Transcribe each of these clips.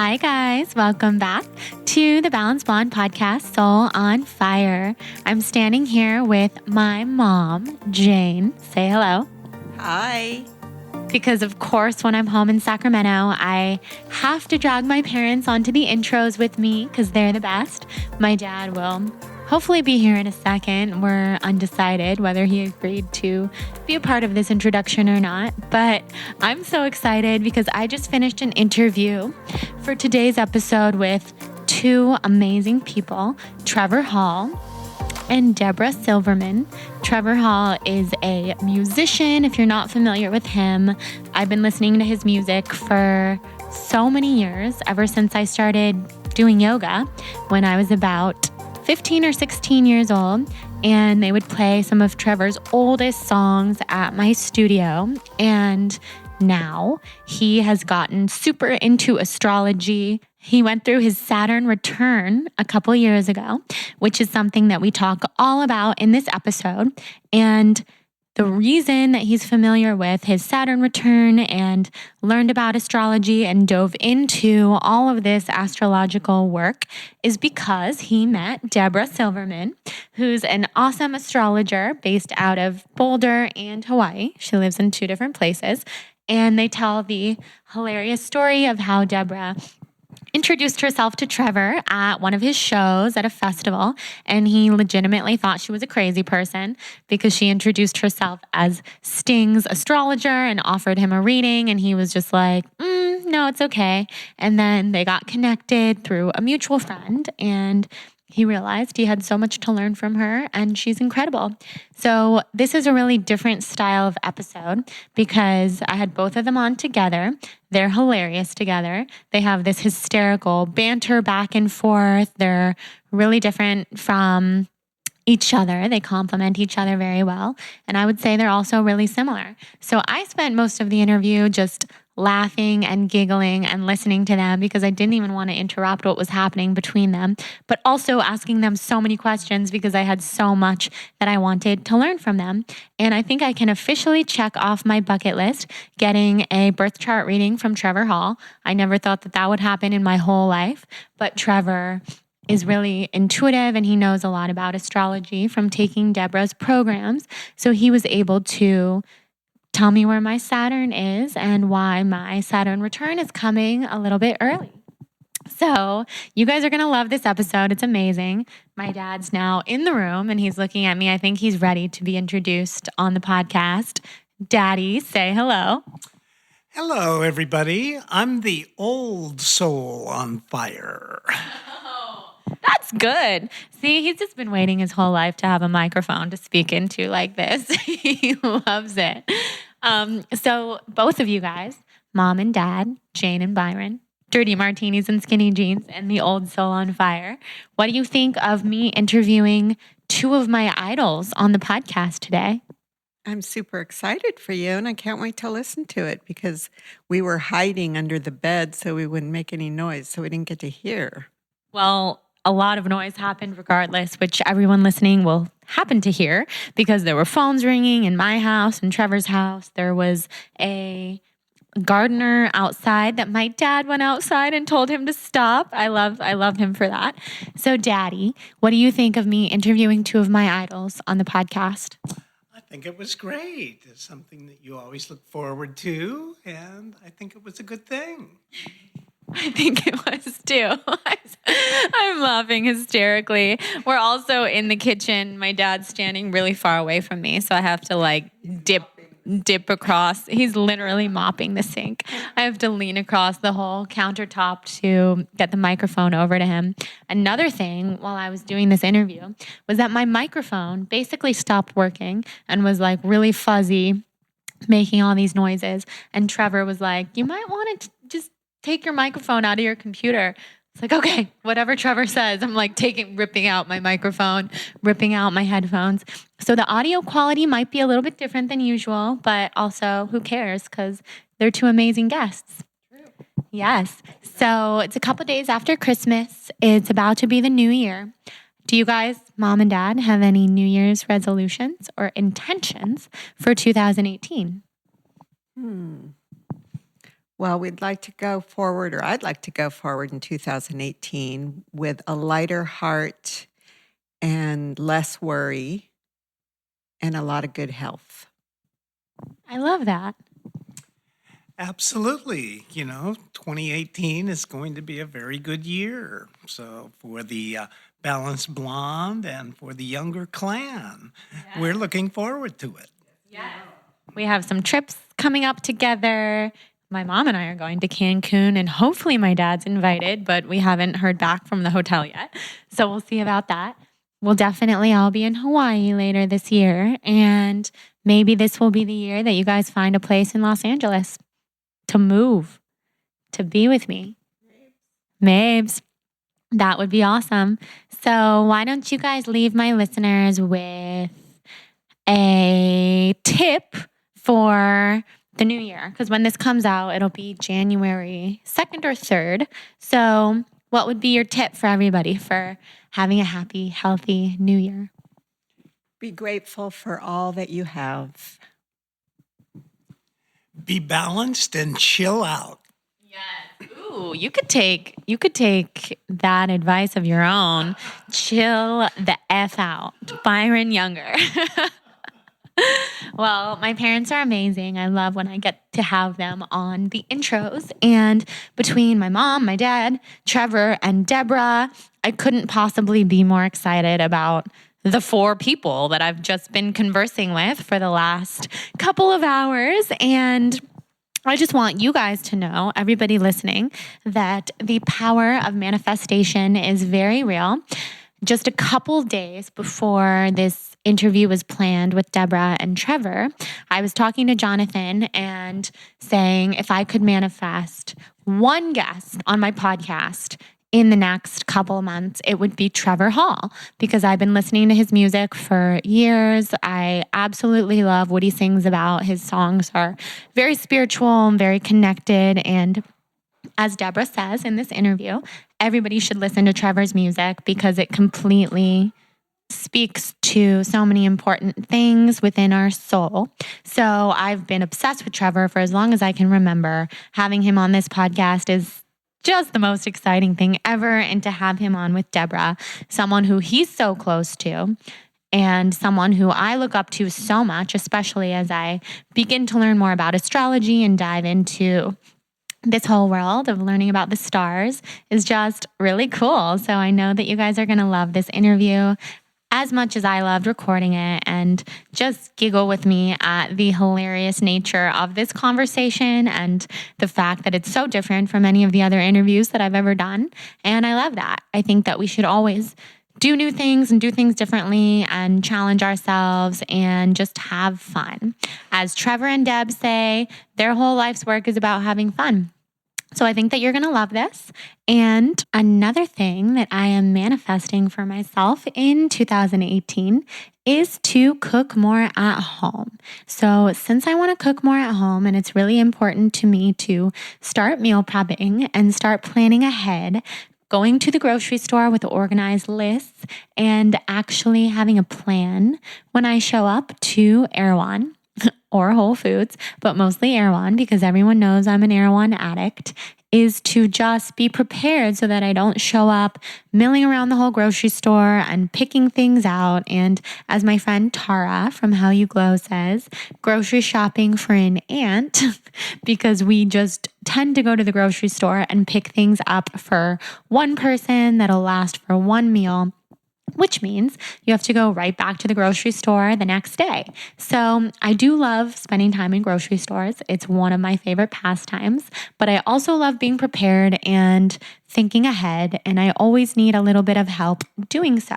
Hi guys, welcome back to the Balance Blonde podcast, Soul on Fire. I'm standing here with my mom, Jane. Say hello. Hi. Because of course, when I'm home in Sacramento, I have to drag my parents onto the intros with me because they're the best. My dad will hopefully be here in a second. We're undecided whether he agreed to be a part of this introduction or not, but I'm so excited because I just finished an interview for today's episode with two amazing people, Trevor Hall and Debra Silverman. Trevor Hall is a musician. If you're not familiar with him, I've been listening to his music for so many years, ever since I started doing yoga when I was about 15 or 16 years old, and they would play some of Trevor's oldest songs at my studio. And now he has gotten super into astrology. He went through his Saturn return a couple years ago, which is something that we talk all about in this episode. And the reason that he's familiar with his Saturn return and learned about astrology and dove into all of this astrological work is because he met Debra Silverman, who's an awesome astrologer based out of Boulder and Hawaii. She lives in two different places. And they tell the hilarious story of how Debra introduced herself to Trevor at one of his shows at a festival, and he legitimately thought she was a crazy person because she introduced herself as Sting's astrologer and offered him a reading, and he was just like, no, it's okay. And then they got connected through a mutual friend, and he realized he had so much to learn from her, and she's incredible. So this is a really different style of episode because I had both of them on together. They're hilarious together. They have this hysterical banter back and forth. They're really different from each other. They complement each other very well. And I would say they're also really similar. So I spent most of the interview just laughing and giggling and listening to them because I didn't even want to interrupt what was happening between them, but also asking them so many questions because I had so much that I wanted to learn from them. And I think I can officially check off my bucket list getting a birth chart reading from Trevor Hall. I never thought that that would happen in my whole life, but Trevor is really intuitive and he knows a lot about astrology from taking Debra's programs. So he was able to tell me where my Saturn is and why my Saturn return is coming a little bit early. So you guys are going to love this episode. It's amazing. My dad's now in the room and he's looking at me. I think he's ready to be introduced on the podcast. Daddy, say hello. Hello, everybody. I'm the old soul on fire. That's good. See, he's just been waiting his whole life to have a microphone to speak into like this. He loves it. So both of you guys, mom and dad, Jane and Byron, dirty martinis and skinny jeans, and the old soul on fire. What do you think of me interviewing two of my idols on the podcast today? I'm super excited for you, and I can't wait to listen to it because we were hiding under the bed so we wouldn't make any noise, so we didn't get to hear. Well, a lot of noise happened regardless, which everyone listening will happen to hear because there were phones ringing in my house and Trevor's house. There was a gardener outside that my dad went outside and told him to stop. I love him for that. So Daddy, what do you think of me interviewing two of my idols on the podcast? I think it was great. It's something that you always look forward to, and I think it was a good thing. I think it was too. I'm laughing hysterically. We're also in the kitchen. My dad's standing really far away from me, so I have to like dip across. He's literally mopping the sink. I have to lean across the whole countertop to get the microphone over to him. Another thing while I was doing this interview was that my microphone basically stopped working and was like really fuzzy, making all these noises. And Trevor was like, you might want to just take your microphone out of your computer. It's like, okay, whatever Trevor says. I'm like ripping out my microphone, ripping out my headphones. So the audio quality might be a little bit different than usual, but also who cares because they're two amazing guests. Yes. So it's a couple days after Christmas. It's about to be the new year. Do you guys, mom and dad, have any New Year's resolutions or intentions for 2018? Well, we'd like to go forward, or I'd like to go forward in 2018 with a lighter heart and less worry and a lot of good health. I love that. Absolutely. 2018 is going to be a very good year. So for the Balanced Blonde and for the younger clan, we're looking forward to it. We have some trips coming up together. My mom and I are going to Cancun, and hopefully my dad's invited, but we haven't heard back from the hotel yet. So we'll see about that. We'll definitely all be in Hawaii later this year, and maybe this will be the year that you guys find a place in Los Angeles to move, to be with me. Mabes, that would be awesome. So why don't you guys leave my listeners with a tip for the new year? Because when this comes out, it'll be January 2nd or 3rd. So what would be your tip for everybody for having a happy, healthy new year? Be grateful for all that you have. Be balanced and chill out. Yes. Ooh, you could take that advice of your own. Chill the F out. Byron Younger. Well, my parents are amazing. I love when I get to have them on the intros. And between my mom, my dad, Trevor, and Debra, I couldn't possibly be more excited about the 4 people that I've just been conversing with for the last couple of hours. And I just want you guys to know, everybody listening, that the power of manifestation is very real. Just a couple days before this interview was planned with Debra and Trevor, I was talking to Jonathan and saying if I could manifest one guest on my podcast in the next couple of months, it would be Trevor Hall, because I've been listening to his music for years. I absolutely love what he sings about. His songs are very spiritual and very connected. And as Debra says in this interview, everybody should listen to Trevor's music because it completely speaks to so many important things within our soul. So I've been obsessed with Trevor for as long as I can remember. Having him on this podcast is just the most exciting thing ever. And to have him on with Debra, someone who he's so close to and someone who I look up to so much, especially as I begin to learn more about astrology and dive into this whole world of learning about the stars, is just really cool. So I know that you guys are going to love this interview as much as I loved recording it, and just giggle with me at the hilarious nature of this conversation and the fact that it's so different from any of the other interviews that I've ever done. And I love that. I think that we should always do new things and do things differently and challenge ourselves and just have fun. As Trevor and Deb say, their whole life's work is about having fun. So I think that you're going to love this. And another thing that I am manifesting for myself in 2018 is to cook more at home. So since I want to cook more at home, and it's really important to me to start meal prepping and start planning ahead, going to the grocery store with organized lists and actually having a plan when I show up to Erewhon or Whole Foods, but mostly Erewhon because everyone knows I'm an Erewhon addict, is to just be prepared so that I don't show up milling around the whole grocery store and picking things out. And as my friend Tara from How You Glow says, grocery shopping for an aunt, because we just tend to go to the grocery store and pick things up for one person that'll last for one meal, which means you have to go right back to the grocery store the next day. So I do love spending time in grocery stores. It's one of my favorite pastimes, but I also love being prepared and thinking ahead, and I always need a little bit of help doing so.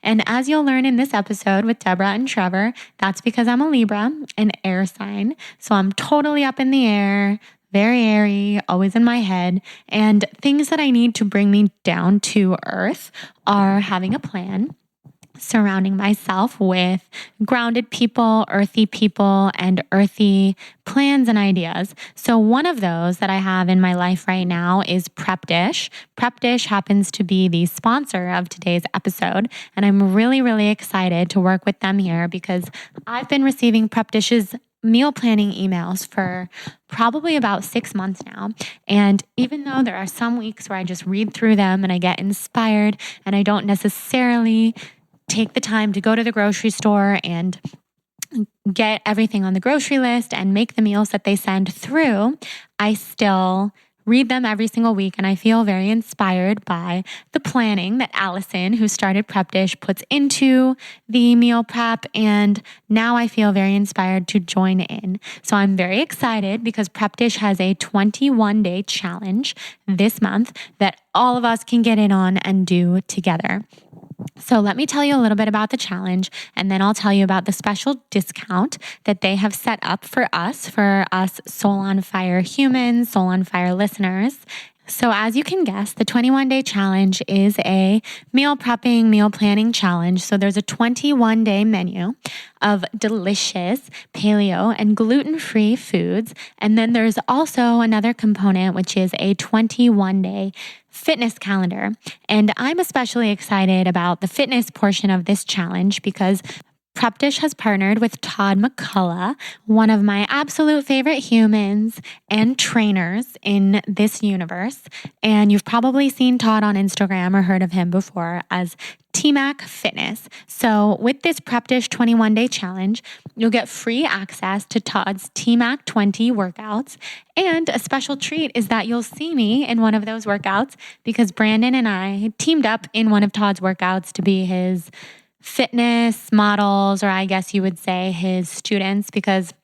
And as you'll learn in this episode with Debra and Trevor, that's because I'm a Libra, an air sign. So I'm totally up in the air, very airy, always in my head. And things that I need to bring me down to earth are having a plan, surrounding myself with grounded people, and earthy plans and ideas. So one of those that I have in my life right now is Prep Dish. Prep Dish happens to be the sponsor of today's episode, and I'm really, really excited to work with them here because I've been receiving Prep Dish's meal planning emails for probably about 6 months now. And even though there are some weeks where I just read through them and I get inspired and I don't necessarily take the time to go to the grocery store and get everything on the grocery list and make the meals that they send through, I still read them every single week, and I feel very inspired by the planning that Allison, who started Prep Dish, puts into the meal prep, and now I feel very inspired to join in. So I'm very excited because Prep Dish has a 21-day challenge this month that all of us can get in on and do together. So let me tell you a little bit about the challenge, and then I'll tell you about the special discount that they have set up for us Soul on Fire humans, Soul on Fire listeners. So as you can guess, the 21-day challenge is a meal prepping, meal planning challenge. So there's a 21-day menu of delicious paleo and gluten-free foods. And then there's also another component, which is a 21-day fitness calendar. And I'm especially excited about the fitness portion of this challenge because Prep Dish has partnered with Todd McCullough, one of my absolute favorite humans and trainers in this universe. And you've probably seen Todd on Instagram or heard of him before as TMAC Fitness. So with this Prep Dish 21-day challenge, you'll get free access to Todd's TMAC 20 workouts. And a special treat is that you'll see me in one of those workouts because Brandon and I teamed up in one of Todd's workouts to be his fitness models, or I guess you would say his students, because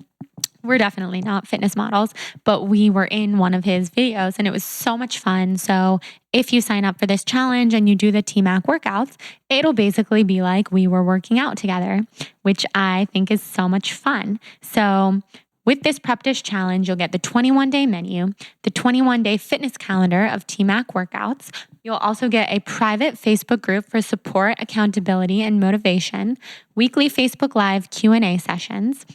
we're definitely not fitness models, but we were in one of his videos and it was so much fun. So if you sign up for this challenge and you do the TMAC workouts, it'll basically be like we were working out together, which I think is so much fun. So with this Prep Dish challenge, you'll get the 21-day menu, the 21-day fitness calendar of TMAC workouts. You'll also get a private Facebook group for support, accountability, and motivation, weekly Facebook Live Q&A sessions.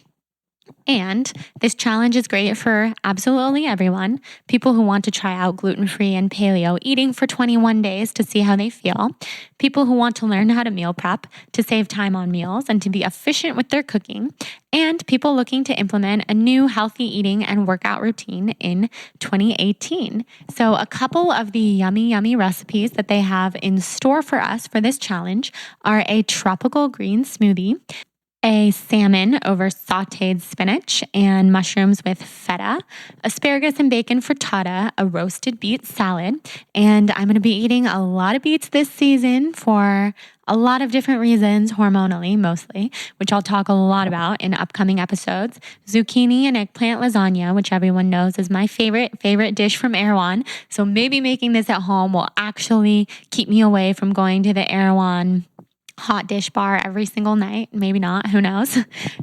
And this challenge is great for absolutely everyone. People who want to try out gluten-free and paleo eating for 21 days to see how they feel. People who want to learn how to meal prep to save time on meals and to be efficient with their cooking. And people looking to implement a new healthy eating and workout routine in 2018. So a couple of the yummy, yummy recipes that they have in store for us for this challenge are a tropical green smoothie, a salmon over sauteed spinach and mushrooms with feta, asparagus and bacon frittata, a roasted beet salad. And I'm going to be eating a lot of beets this season for a lot of different reasons, hormonally mostly, which I'll talk a lot about in upcoming episodes. Zucchini and eggplant lasagna, which everyone knows is my favorite dish from Erewhon. So maybe making this at home will actually keep me away from going to the Erewhon hot dish bar every single night. Maybe not, who knows?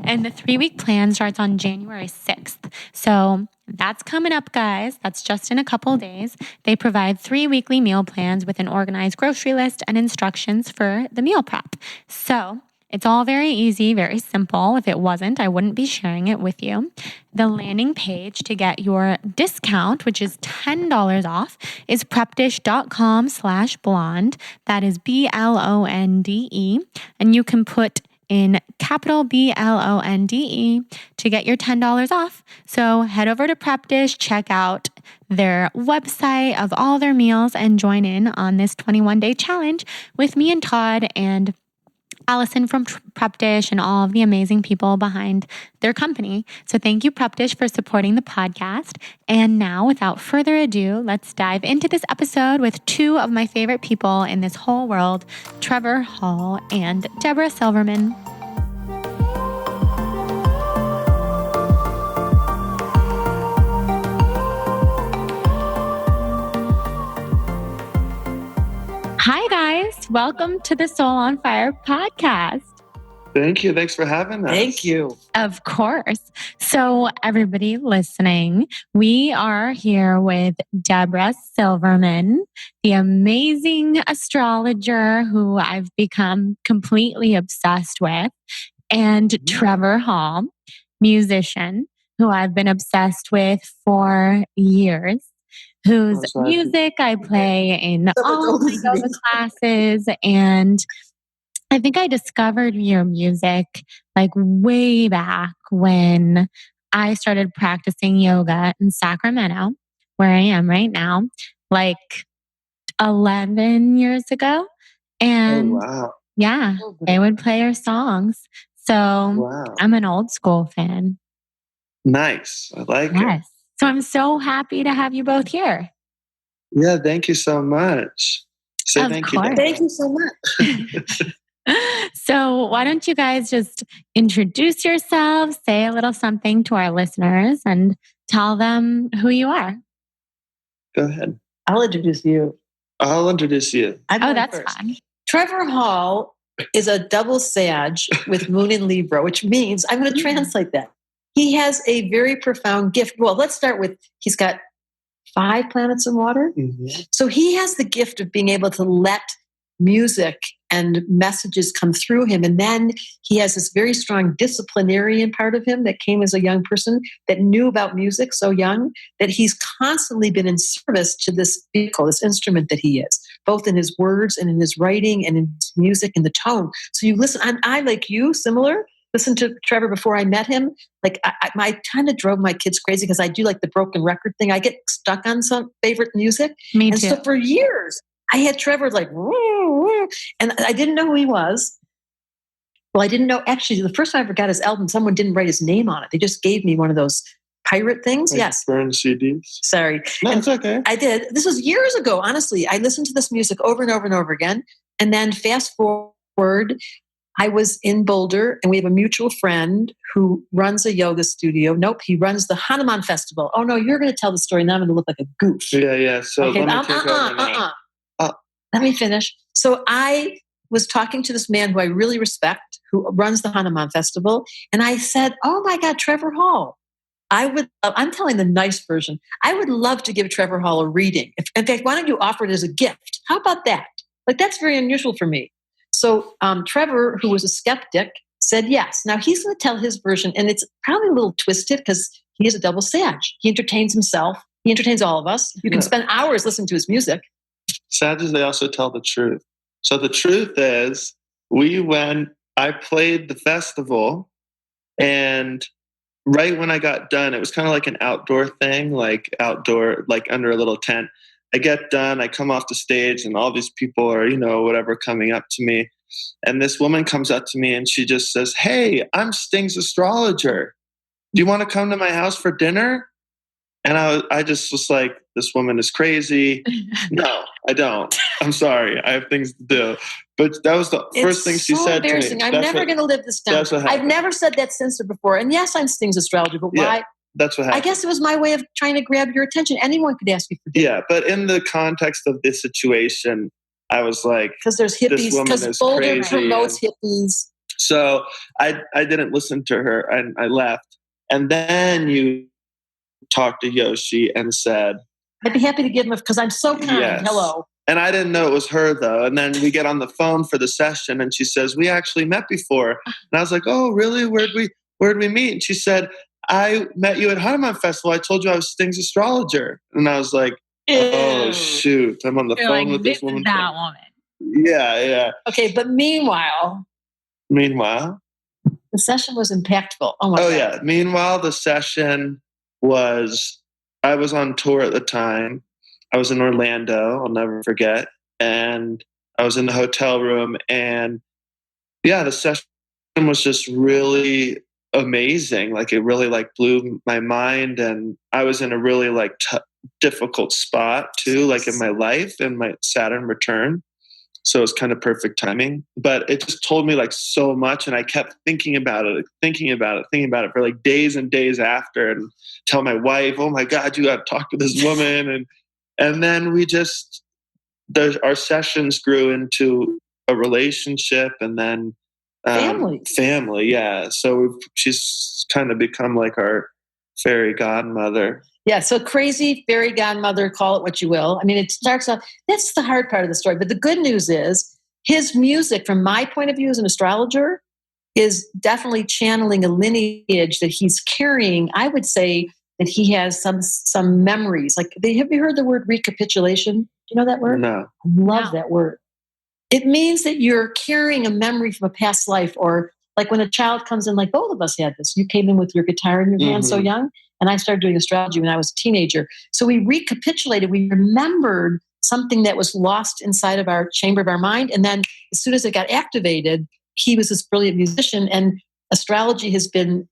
And the 3-week plan starts on January 6th. So that's coming up, guys. That's just in a couple of days. They provide 3 weekly meal plans with an organized grocery list and instructions for the meal prep. So it's all very easy, very simple. If it wasn't, I wouldn't be sharing it with you. The landing page to get your discount, which is $10 off, is prepdish.com/blonde. That is BLONDE. And you can put in capital BLONDE to get your $10 off. So head over to Prep Dish, check out their website of all their meals, and join in on this 21-day challenge with me and Todd and Allison from Prep Dish and all of the amazing people behind their company. So thank you, Prep Dish, for supporting the podcast. And now, without further ado, let's dive into this episode with two of my favorite people in this whole world, Trevor Hall and Debra Silverman. Hi, guys. Welcome to the Soul on Fire podcast. Thank you. Thanks for having us. Thank you. Of course. So everybody listening, we are here with Debra Silverman, the amazing astrologer who I've become completely obsessed with, and Trevor Hall, musician, who I've been obsessed with for years, whose music I play in all my yoga classes. And I think I discovered your music like way back when I started practicing yoga in Sacramento, where I am right now, like 11 years ago. And wow. yeah, they would play our songs. So Wow. I'm an old school fan. Nice. I like it. Yes. So I'm so happy to have you both here. Yeah, thank you so much. Say Of thank course. you. Thank you so much. So why don't you guys just introduce yourselves, say a little something to our listeners, and tell them who you are. Go ahead. I'll introduce you. I'll introduce you. Oh, that's fun. Trevor Hall is a double Sag with Moon in Libra, which means I'm going to translate that. He has a very profound gift. Well, let's start with he's got 5 planets in water. Mm-hmm. So he has the gift of being able to let music and messages come through him. And then he has this very strong disciplinarian part of him that came as a young person that knew about music so young that he's constantly been in service to this vehicle, this instrument that he is, both in his words and in his writing and in his music and the tone. So you listen, I like you, similar, listened to Trevor before I met him. Like I kind of drove my kids crazy because I do like the broken record thing. I get stuck on some favorite music. Me and too. so for years, I had Trevor like, woo, woo, and I didn't know who he was. Well, I didn't know. Actually, the first time I ever got his album, someone didn't write his name on it. They just gave me one of those pirate things. Like yes. burn CDs. Sorry. No, And it's okay. I did. This was years ago, honestly. I listened to this music over and over and over again. And then fast forward, I was in Boulder and we have a mutual friend who runs a yoga studio. Nope, he runs the Hanuman Festival. Oh no, you're going to tell the story. Now I'm going to look like a goof. Yeah. So Okay, let me take over now. Let me finish. So I was talking to this man who I really respect, who runs the Hanuman Festival. And I said, oh my God, Trevor Hall. I'm telling the nice version. I would love to give Trevor Hall a reading. In fact, why don't you offer it as a gift? How about that? Like, that's very unusual for me. So Trevor, who was a skeptic, said yes. Now he's going to tell his version, and it's probably a little twisted because he is a double Sag. He entertains himself. He entertains all of us. You can spend hours listening to his music. Sages, they also tell the truth. So the truth is, I played the festival, and right when I got done, it was kind of like an outdoor thing, like under a little tent. I get done, I come off the stage, and all these people are, whatever, coming up to me. And this woman comes up to me and she just says, hey, I'm Sting's astrologer. Do you want to come to my house for dinner? And I just was like, this woman is crazy. No, I don't. I'm sorry. I have things to do. But that was the first thing she said to me. I'm never going to live this down. I've never said that since or before. And yes, I'm Sting's astrologer, but why? That's what happened. I guess it was my way of trying to grab your attention. Anyone could ask you for dinner. Yeah, but in the context of this situation, I was like, because there's hippies, because Boulder promotes hippies. So I didn't listen to her and I left. And then you talked to Yoshi and said, I'd be happy to give him because I'm so kind. Yes. Hello. And I didn't know it was her though. And then we get on the phone for the session and she says, we actually met before. And I was like, oh, really? Where'd we meet? And she said, I met you at Hanuman Festival. I told you I was Sting's astrologer. And I was like, oh, shoot. I'm on the phone with this woman. That woman. Yeah. Okay, but meanwhile, the session was impactful. Oh, my God. Yeah. Meanwhile, the session was, I was on tour at the time. I was in Orlando. I'll never forget. And I was in the hotel room. And the session was just really amazing. Like it really blew my mind. And I was in a really difficult spot too, like in my life and my Saturn return. So it was kind of perfect timing, but it just told me so much. And I kept thinking about it for days and days after, and tell my wife, oh my God, you got to talk to this woman. And then our sessions grew into a relationship and then family. Yeah. So she's kind of become like our fairy godmother. Yeah, so crazy fairy godmother, call it what you will. I mean, it starts off, that's the hard part of the story. But the good news is his music, from my point of view as an astrologer, is definitely channeling a lineage that he's carrying. I would say that he has some memories. Have you heard the word recapitulation? Do you know that word? No. I love that word. It means that you're carrying a memory from a past life or like when a child comes in, like both of us had this. You came in with your guitar in your hand so young, and I started doing astrology when I was a teenager. So we recapitulated, we remembered something that was lost inside of our chamber of our mind. And then as soon as it got activated, he was this brilliant musician. And astrology has been,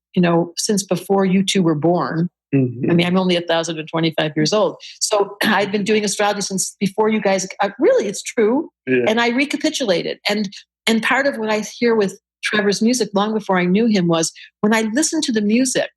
since before you two were born. I mean, I'm only 1,025 years old. So I've been doing astrology since before you guys, really, it's true. Yeah. And I recapitulated. And part of what I hear with Trevor's music long before I knew him was when I listen to the music,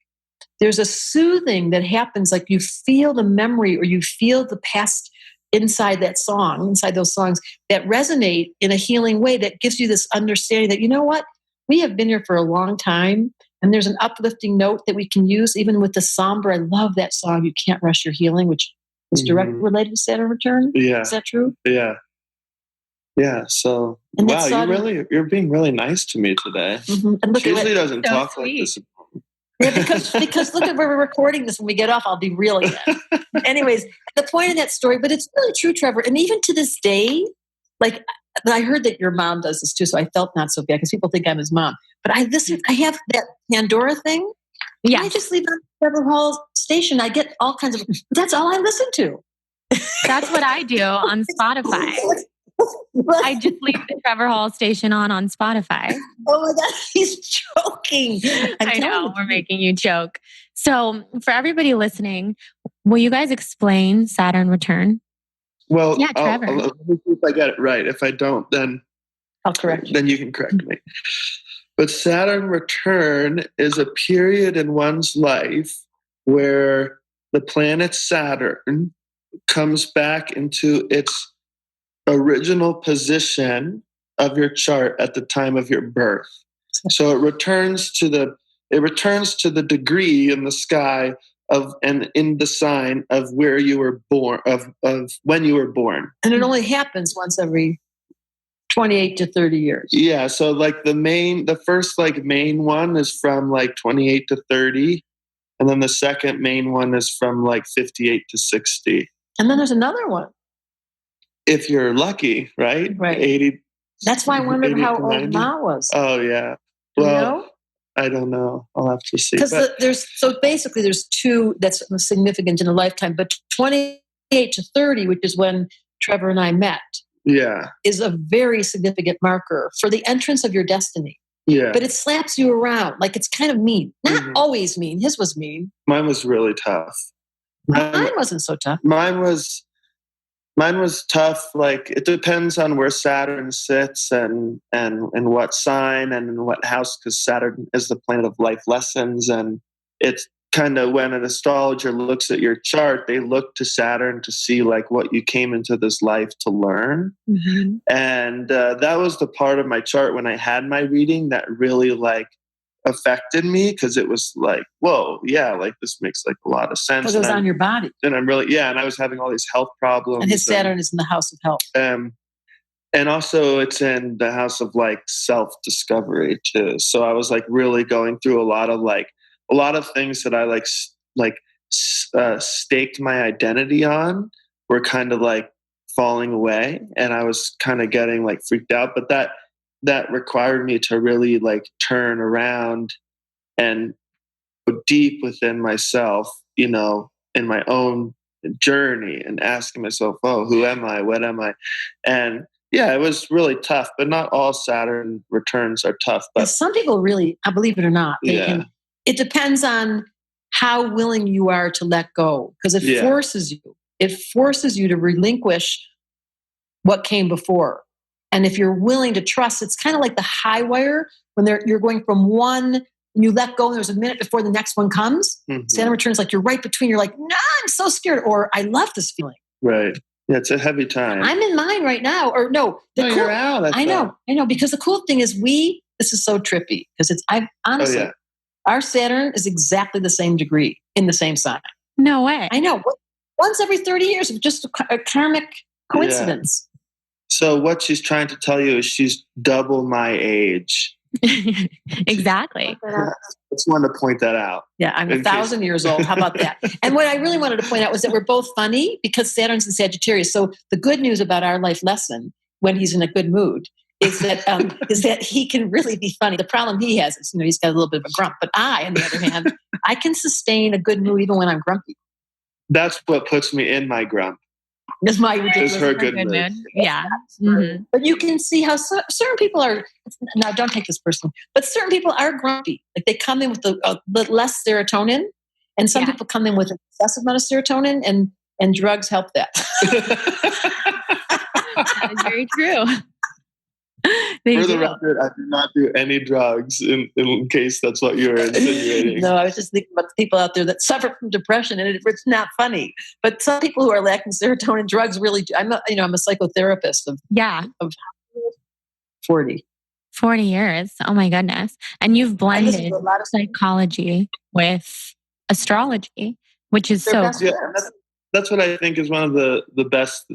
there's a soothing that happens, like you feel the memory or you feel the past inside that song, inside those songs that resonate in a healing way that gives you this understanding that, you know what, we have been here for a long time. And there's an uplifting note that we can use even with the somber. I love that song, You Can't Rush Your Healing, which is directly related to Saturn Return. Yeah. Is that true? Yeah. Yeah. So, and wow, you're being really nice to me today. And look, she usually doesn't so talk sweet. like this. Yeah, because look at where we're recording this. When we get off, I'll be real again. Anyways, the point of that story, but it's really true, Trevor. And even to this day, like I heard that your mom does this too, so I felt not so bad because people think I'm his mom. But I have that Pandora thing. Yeah, I just leave on Trevor Hall station. I get all kinds of. That's all I listen to. That's what I do on Spotify. I just leave the Trevor Hall station on Spotify. Oh my God, he's joking. I know, we're making you choke. So for everybody listening, will you guys explain Saturn Return? Well, yeah, Trevor. Let me see if I get it right. If I don't, then I'll correct you. Then you can correct me. But Saturn Return is a period in one's life where the planet Saturn comes back into its original position of your chart at the time of your birth. So it returns to the degree in the sky of and in the sign of where you were born, of when you were born. And it only happens once every 28 to 30 years. Yeah, so like the first like main one is from like 28 to 30, and then the second main one is from like 58 to 60. And then there's another one. If you're lucky, right? Right. 80. That's why I wondered how old Ma was. Oh yeah. Well, I don't know. I'll have to see. Because there's two that's significant in a lifetime, but 28 to 30, which is when Trevor and I met, is a very significant marker for the entrance of your destiny. Yeah. But it slaps you around. Like it's kind of mean. Not always mean. His was mean. Mine was really tough. Mine wasn't so tough. Mine was tough. Like it depends on where Saturn sits and what sign and in what house, because Saturn is the planet of life lessons. And it's kind of when an astrologer looks at your chart, they look to Saturn to see like what you came into this life to learn. And that was the part of my chart when I had my reading that really like affected me, because it was like, whoa, yeah, like this makes like a lot of sense. Because it was on your body. And I'm really, and I was having all these health problems. And his Saturn is in the house of health. And also it's in the house of like self-discovery too. So I was like really going through a lot of things that I staked my identity on were kind of like falling away. And I was kind of getting like freaked out, but that required me to really like turn around and go deep within myself, in my own journey and asking myself, oh, who am I? What am I? And yeah, it was really tough, but not all Saturn returns are tough. But some people really, I believe it or not, it depends on how willing you are to let go, because it forces you to relinquish what came before. And if you're willing to trust, it's kind of like the high wire when you're going from one and you let go and there's a minute before the next one comes. Saturn returns, like you're right between. You're like, nah, I'm so scared. Or I love this feeling. Right. Yeah, it's a heavy time. I'm in mine right now. Or no. You're out. I know. Because the cool thing is this is so trippy because honestly, our Saturn is exactly the same degree in the same sign. No way. I know. Once every 30 years, just a karmic coincidence. Yeah. So what she's trying to tell you is she's double my age. Exactly. I just wanted to point that out. Yeah, I'm 1,000 years old. How about that? And what I really wanted to point out was that we're both funny because Saturn's in Sagittarius. So the good news about our life lesson when he's in a good mood is that he can really be funny. The problem he has is, he's got a little bit of a grump. But I, on the other hand, I can sustain a good mood even when I'm grumpy. That's what puts me in my grump. Is my ridiculous. Is her good mood. Yeah. But you can see how certain people are. Now, don't take this personally, but certain people are grumpy. Like they come in with a bit less serotonin, and some people come in with an excessive amount of serotonin, and drugs help that. That is very true. For the record, I do not do any drugs in case that's what you were insinuating. No, I was just thinking about the people out there that suffer from depression, and it's not funny. But some people who are lacking serotonin, drugs really do. I'm a psychotherapist of 40 years. Oh my goodness. And you've blended a lot of psychology with astrology, which is so cool. Yeah, that's what I think is one of the best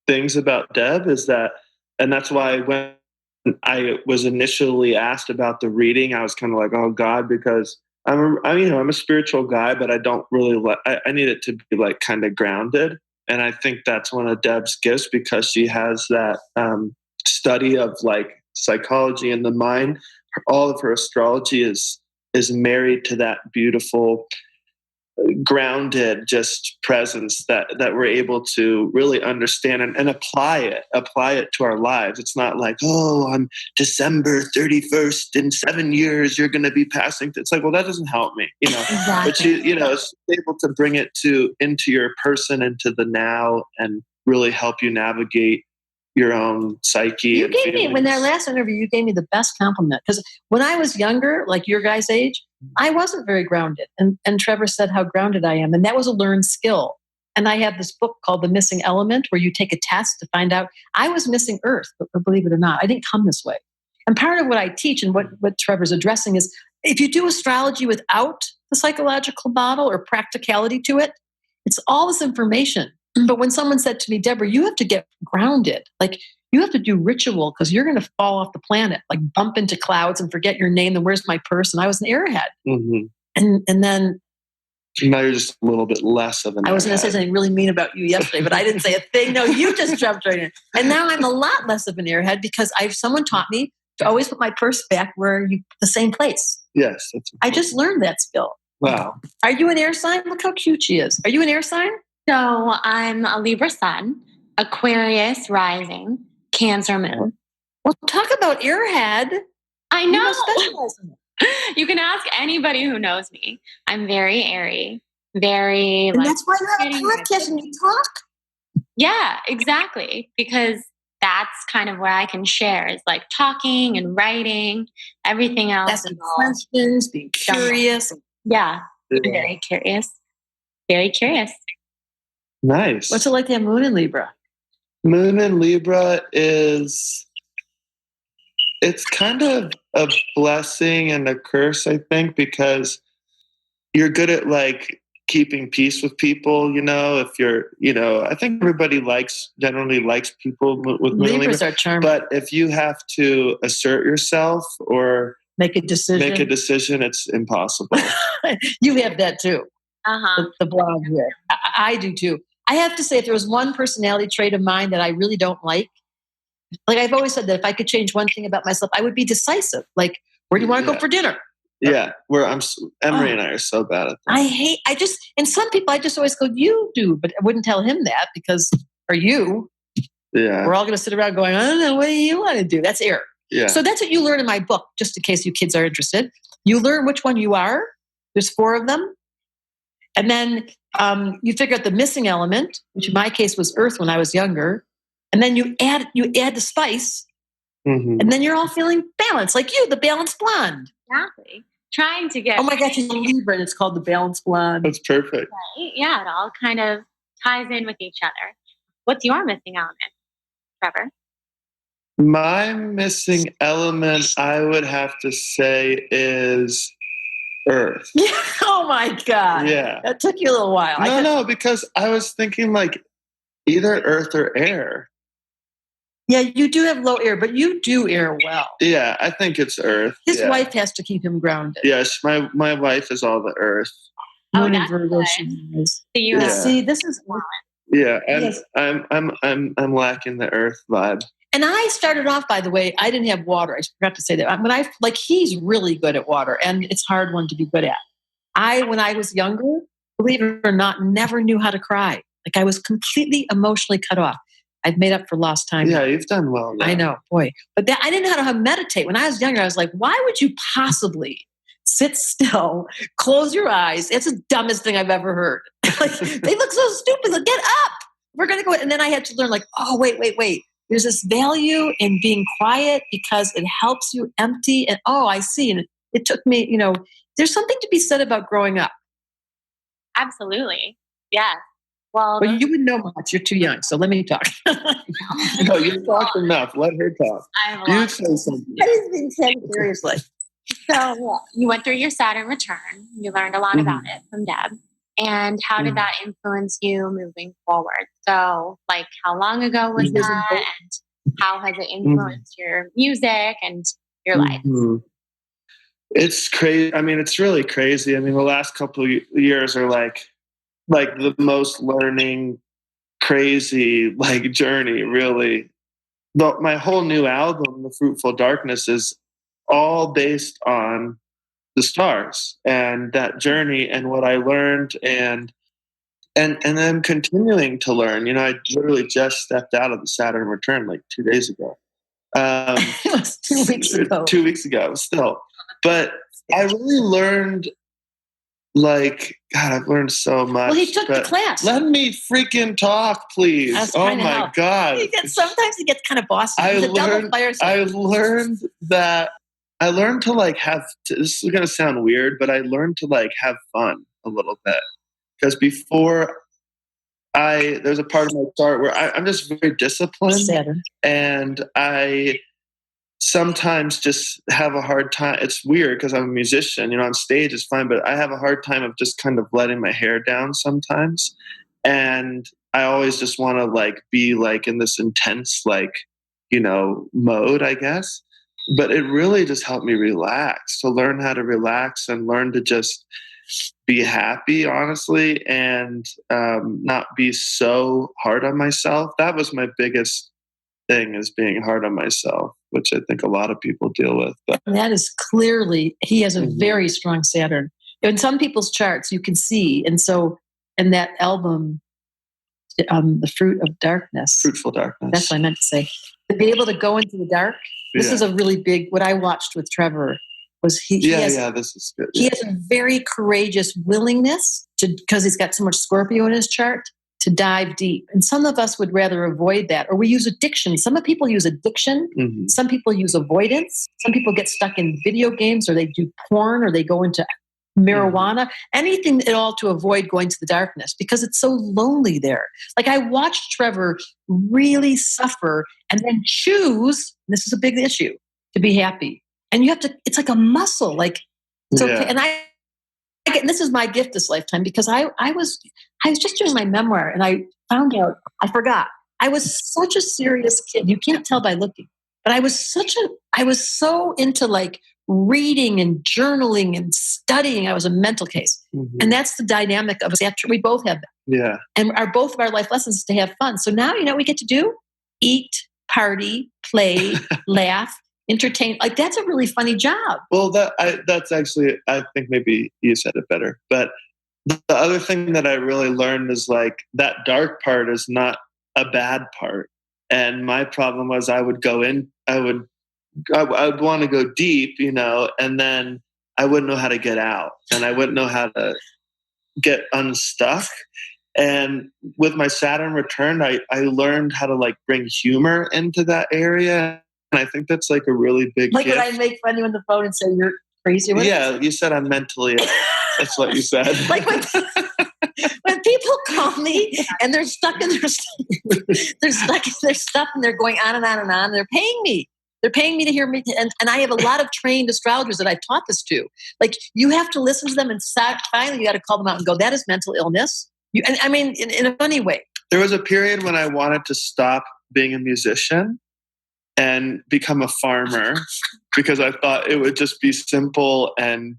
things about Deb is that, and that's why when I was initially asked about the reading, I was kind of like, oh God, because I'm a spiritual guy, but I don't really I need it to be like kind of grounded. And I think that's one of Deb's gifts because she has that study of like psychology and the mind. All of her astrology is married to that beautiful grounded just presence that we're able to really understand and apply it to our lives. It's not like, oh, on December 31st in 7 years you're going to be passing. It's like, well, that doesn't help me, Exactly. But she, is able to bring it into your person, into the now, and really help you navigate your own psyche. You gave me, when that last interview, you gave me the best compliment. Because when I was younger, like your guys' age, I wasn't very grounded. And Trevor said how grounded I am. And that was a learned skill. And I have this book called The Missing Element, where you take a test to find out. I was missing earth, but believe it or not, I didn't come this way. And part of what I teach and what Trevor's addressing is if you do astrology without the psychological model or practicality to it, it's all this information. But when someone said to me, Debra, you have to get grounded. Like you have to do ritual because you're going to fall off the planet, like bump into clouds and forget your name. Then where's my purse? And I was an airhead. Mm-hmm. And then now you're just a little bit less of an airhead. I was going to say something really mean about you yesterday, but I didn't say a thing. No, you just jumped right in. And now I'm a lot less of an airhead because someone taught me to always put my purse back the same place. Yes. I just learned that skill. Wow. Are you an air sign? Look how cute she is. Are you an air sign? So I'm a Libra sun, Aquarius rising, Cancer moon. Well, talk about airhead. I know. You specialize in it. You can ask anybody who knows me. I'm very airy, very. And that's why you have a podcast and you talk. Yeah, exactly. Because that's kind of where I can share is like talking and writing, everything else. Asking questions, being curious. Yeah, I'm very curious. Very curious. Nice. What's it like to have Moon in Libra? Moon in Libra it's kind of a blessing and a curse, I think, because you're good at like keeping peace with people, if you're, I think everybody generally likes people with Moon in Libra. Are charming. But if you have to assert yourself or make a decision, it's impossible. You have that too. Uh-huh. The blog here. I do too. I have to say, if there was one personality trait of mine that I really don't like I've always said that if I could change one thing about myself, I would be decisive. Like, where do you want to go for dinner? Yeah, Emery and I are so bad at that. And some people I just always go, you do, but I wouldn't tell him that because, or you. Yeah. We're all going to sit around going, I don't know, what do you want to do? That's air. Yeah. So that's what you learn in my book, just in case you kids are interested. You learn which one you are. There's 4 of them. And then you figure out the missing element, which in my case was earth when I was younger. And then you add the spice. Mm-hmm. And then you're all feeling balanced, like you, the balanced blonde. Exactly. Trying to get... Oh my gosh, she's a Libra and it's called the balanced blonde. That's perfect. Right? Yeah, it all kind of ties in with each other. What's your missing element, Trevor? My missing element, I would have to say, is earth. Yeah. Oh my God. Yeah. That took you a little while. No, because I was thinking like either earth or air. Yeah, you do have low air, but you do air well. Yeah, I think it's earth. His wife has to keep him grounded. Yes, my wife is all the earth. Moon in Virgo. See, this is yeah. I'm lacking the earth vibe. And I started off, by the way, I didn't have water. I forgot to say that. He's really good at water, and it's a hard one to be good at. When I was younger, believe it or not, never knew how to cry. Like I was completely emotionally cut off. I've made up for lost time. Yeah, you've done well now. I know, boy. But I didn't know how to meditate. When I was younger, I was like, why would you possibly sit still, close your eyes? It's the dumbest thing I've ever heard. Like, they look so stupid. Like, get up. We're going to go. And then I had to learn like, oh, wait. There's this value in being quiet because it helps you empty. And I see. And it took me, there's something to be said about growing up. Absolutely. Yeah. Well, you wouldn't know much. You're too young. So let me talk. No, you've talked enough. Let her talk. You say something. I didn't mean to take it seriously. So you went through your Saturn return. You learned a lot about it from Deb. And how did that influence you moving forward? So, like, how long ago was that? And how has it influenced your music and your life? It's crazy. I mean, it's really crazy. I mean, the last couple of years are like the most learning, crazy journey, really. My whole new album, The Fruitful Darkness, is all based on the stars and that journey and what I learned and then continuing to learn. I literally just stepped out of the Saturn return 2 days ago. It was 2 weeks ago. 2 weeks ago, still. But I really learned, God, I've learned so much. Well, he took the class. Let me freaking talk, please. Oh my God. Sometimes he gets kind of bossy. I learned to have, this is going to sound weird, but I learned to have fun a little bit. Because before there's a part of my chart where I'm just very disciplined. Saturn. And I sometimes just have a hard time. It's weird because I'm a musician, on stage is fine, but I have a hard time of just kind of letting my hair down sometimes. And I always just want to be in this intense, mode, I guess. But it really just helped me relax, to learn how to relax and learn to just be happy, honestly, and not be so hard on myself. That was my biggest thing, is being hard on myself, which I think a lot of people deal with. But that is clearly, he has a very strong Saturn. In some people's charts, you can see. And so in that album, The Fruitful Darkness. That's what I meant to say. To be able to go into the dark. This is a really big, what I watched with Trevor was this is good. He has a very courageous willingness because he's got so much Scorpio in his chart, to dive deep. And some of us would rather avoid that, or we use addiction. Some people use addiction. Some people use avoidance. Some people get stuck in video games, or they do porn, or they go into marijuana, anything at all to avoid going to the darkness, because it's so lonely there. I watched Trevor really suffer and then choose, this is a big issue, to be happy. And you have to, it's like a muscle, it's okay. And this is my gift this lifetime, because I was just doing my memoir and I found out, I forgot. I was such a serious kid. You can't tell by looking, but I was so into reading and journaling and studying. I was a mental case. And that's the dynamic of us. We both have that. Yeah. And both of our life lessons is to have fun. So now, what we get to do? Eat, party, play, laugh, entertain. That's a really funny job. Well, that's actually, I think maybe you said it better. But the other thing that I really learned is that dark part is not a bad part. And my problem was I would want to go deep, and then I wouldn't know how to get out, and I wouldn't know how to get unstuck. And with my Saturn return, I learned how to bring humor into that area. And I think that's a really big gift. When I make fun of you on the phone and say you're crazy. Yeah, you said I'm mentally ill. That's what you said. When people call me and they're stuck in their stuff and they're going on and on and on, they're paying me. They're paying me to hear me. And I have a lot of trained astrologers that I've taught this to. You have to listen to them, and finally you got to call them out and go, that is mental illness. In a funny way. There was a period when I wanted to stop being a musician and become a farmer, because I thought it would just be simple and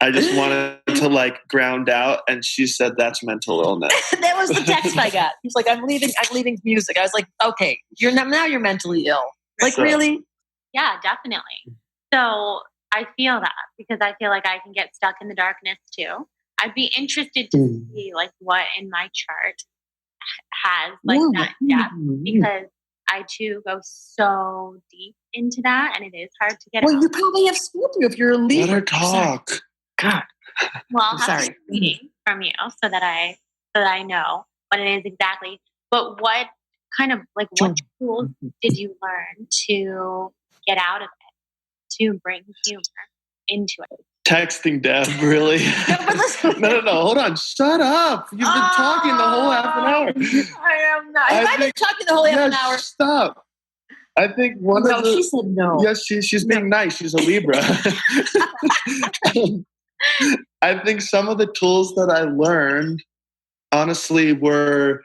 I just wanted to like ground out. And she said, that's mental illness. That was the text I got. He's like, I'm leaving music. I was like, okay, now you're mentally ill. Like, So- really? Yeah, definitely. So I feel that because I feel like I can get stuck in the darkness too. I'd be interested to see like what in my chart has like that depth because I too go so deep into that and it is hard to get Well, out. you probably have Scorpio if you're a Libra. Let her talk. God. Well, I'll have Sorry. some reading from you so that I know what it is exactly. But what kind of like what tools did you learn to get out of it, to bring humor into it? Texting Deb, really? No. Hold on. Shut up. You've been talking the whole half an hour. I am not. Have I been talking the whole half an hour? Stop. I think one of the... she said no. Yes, she's being nice. She's a Libra. I think some of the tools that I learned, honestly, were...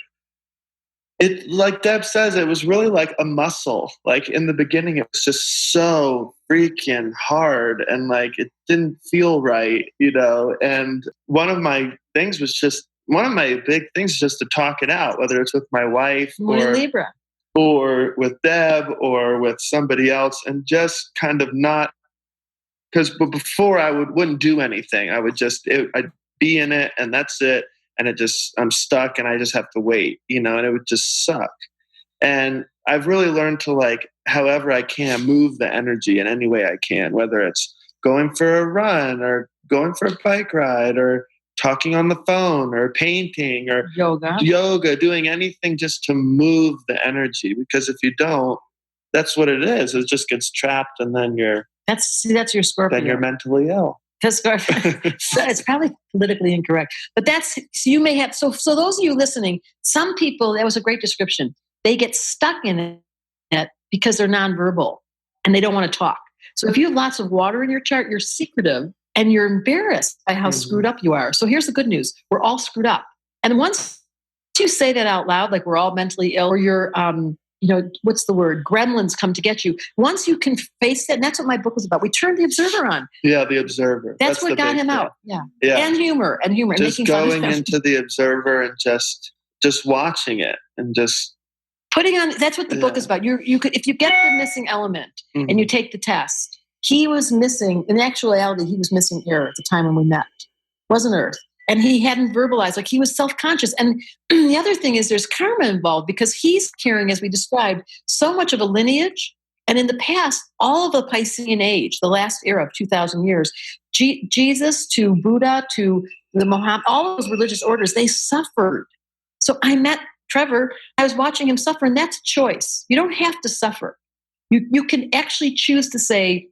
It, like Deb says, it was really like a muscle. Like in the beginning, it was just so freaking hard and like it didn't feel right, you know. And one of my big things is just to talk it out, whether it's with my wife Libra. or with Deb or with somebody else, and just kind of not, because before I wouldn't do anything. I'd be in it and that's it. And I'm stuck and I just have to wait, you know, and it would just suck. And I've really learned to like, however I can, move the energy in any way I can, whether it's going for a run or going for a bike ride or talking on the phone or painting or yoga, doing anything just to move the energy. Because if you don't, that's what it is. It just gets trapped and then that's your Scorpio. Then you're mentally ill. It's probably politically incorrect, but so you may have, so those of you listening, some people, that was a great description. They get stuck in it because they're nonverbal and they don't want to talk. So if you have lots of water in your chart, you're secretive and you're embarrassed by how screwed up you are. So here's the good news. We're all screwed up. And once you say that out loud, like we're all mentally ill or you're, what's the word? Gremlins come to get you. Once you can face that, and that's what my book was about. We turned the observer on. Yeah, the observer. That's what got him out. Yeah. And humor. Just and going into the observer and just watching it and just putting on. That's what the book is about. You could, if you get the missing element and you take the test. He was missing. In actuality, he was missing air at the time when we met. It wasn't Earth. And he hadn't verbalized, like he was self-conscious. And the other thing is there's karma involved because he's carrying, as we described, so much of a lineage. And in the past, all of the Piscean age, the last era of 2,000 years, Jesus to Buddha to the Muhammad, all of those religious orders, they suffered. So I met Trevor. I was watching him suffer, and that's a choice. You don't have to suffer. You can actually choose to say,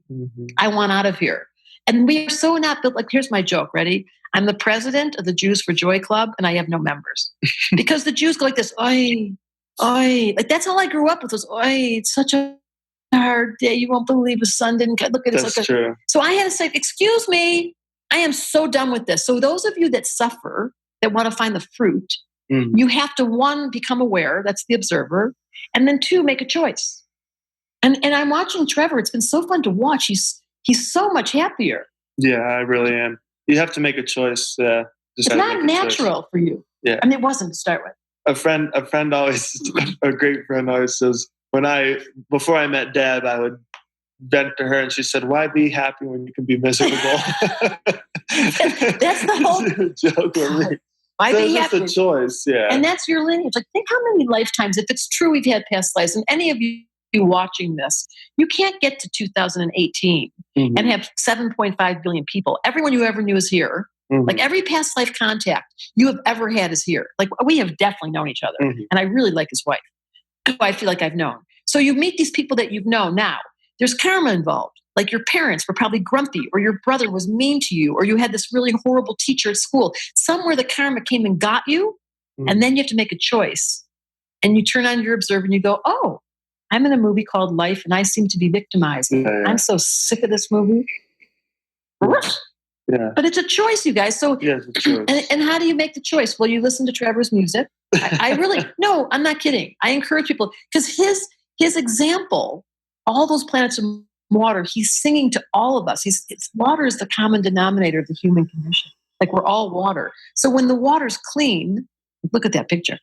I want out of here. And we are so not built, like, here's my joke, ready? I'm the president of the Jews for Joy Club, and I have no members. Because the Jews go like this, oi, oi. Like, that's all I grew up with was, oi, it's such a hard day. You won't believe the sun didn't come. Look at it. That's true. So I had to say, excuse me, I am so done with this. So those of you that suffer, that want to find the fruit, you have to, one, become aware, that's the observer, and then two, make a choice. And I'm watching Trevor. It's been so fun to watch. He's so much happier. Yeah, I really am. You have to make a choice. It's not natural for you. Yeah. I mean, it wasn't to start with. A friend always, a great friend always says, before I met Deb, I would vent to her and she said, why be happy when you can be miserable? That's the whole joke. Why be happy? It's a choice, yeah. And that's your lineage. Like, think how many lifetimes, if it's true we've had past lives, and any of you watching this, you can't get to 2018 and have 7.5 billion people. Everyone you ever knew is here. Like every past life contact you have ever had is here. Like we have definitely known each other. And I really like his wife, who I feel like I've known. So you meet these people that you've known now. There's karma involved. Like your parents were probably grumpy, or your brother was mean to you, or you had this really horrible teacher at school. Somewhere the karma came and got you. And then you have to make a choice. And you turn on your observer and you go, oh, I'm in a movie called Life and I seem to be victimized. I'm so sick of this movie. Yeah. But it's a choice, you guys. So, yeah, it's a choice. And how do you make the choice? Well, you listen to Trevor's music. I really, no, I'm not kidding. I encourage people because his example, all those planets are water, he's singing to all of us. Water is the common denominator of the human condition. Like we're all water. So when the water's clean, look at that picture.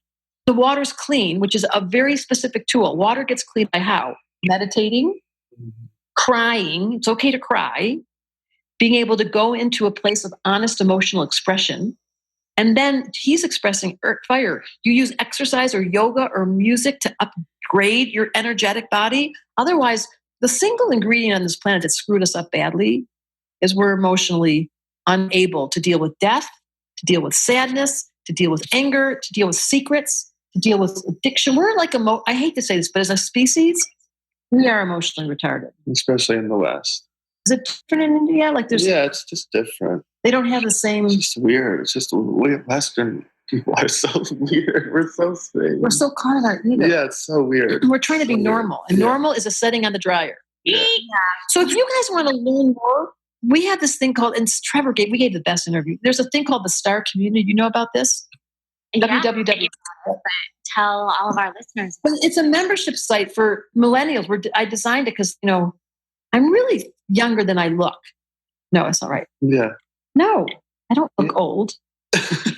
The water's clean, which is a very specific tool. Water gets clean by how? Meditating, crying. It's okay to cry. Being able to go into a place of honest emotional expression. And then he's expressing earth, fire. You use exercise or yoga or music to upgrade your energetic body. Otherwise, the single ingredient on this planet that screwed us up badly is we're emotionally unable to deal with death, to deal with sadness, to deal with anger, to deal with secrets, to deal with addiction. We're like, I hate to say this, but as a species, we are emotionally retarded. Especially in the West. Is it different in India? Like Yeah, it's just different. They don't have the same. It's just weird. It's just Western people are so weird. We're so strange. We're so caught in our ego. Yeah, it's so weird. We're trying to be normal, and normal is a setting on the dryer. Yeah. So if you guys want to learn more, we have this thing called, and Trevor we gave the best interview. There's a thing called the Star Community. You know about this? www. Tell all of our listeners. It's a membership site for millennials. I designed it because, I'm really younger than I look. No, it's all right. Yeah. No, I don't look old.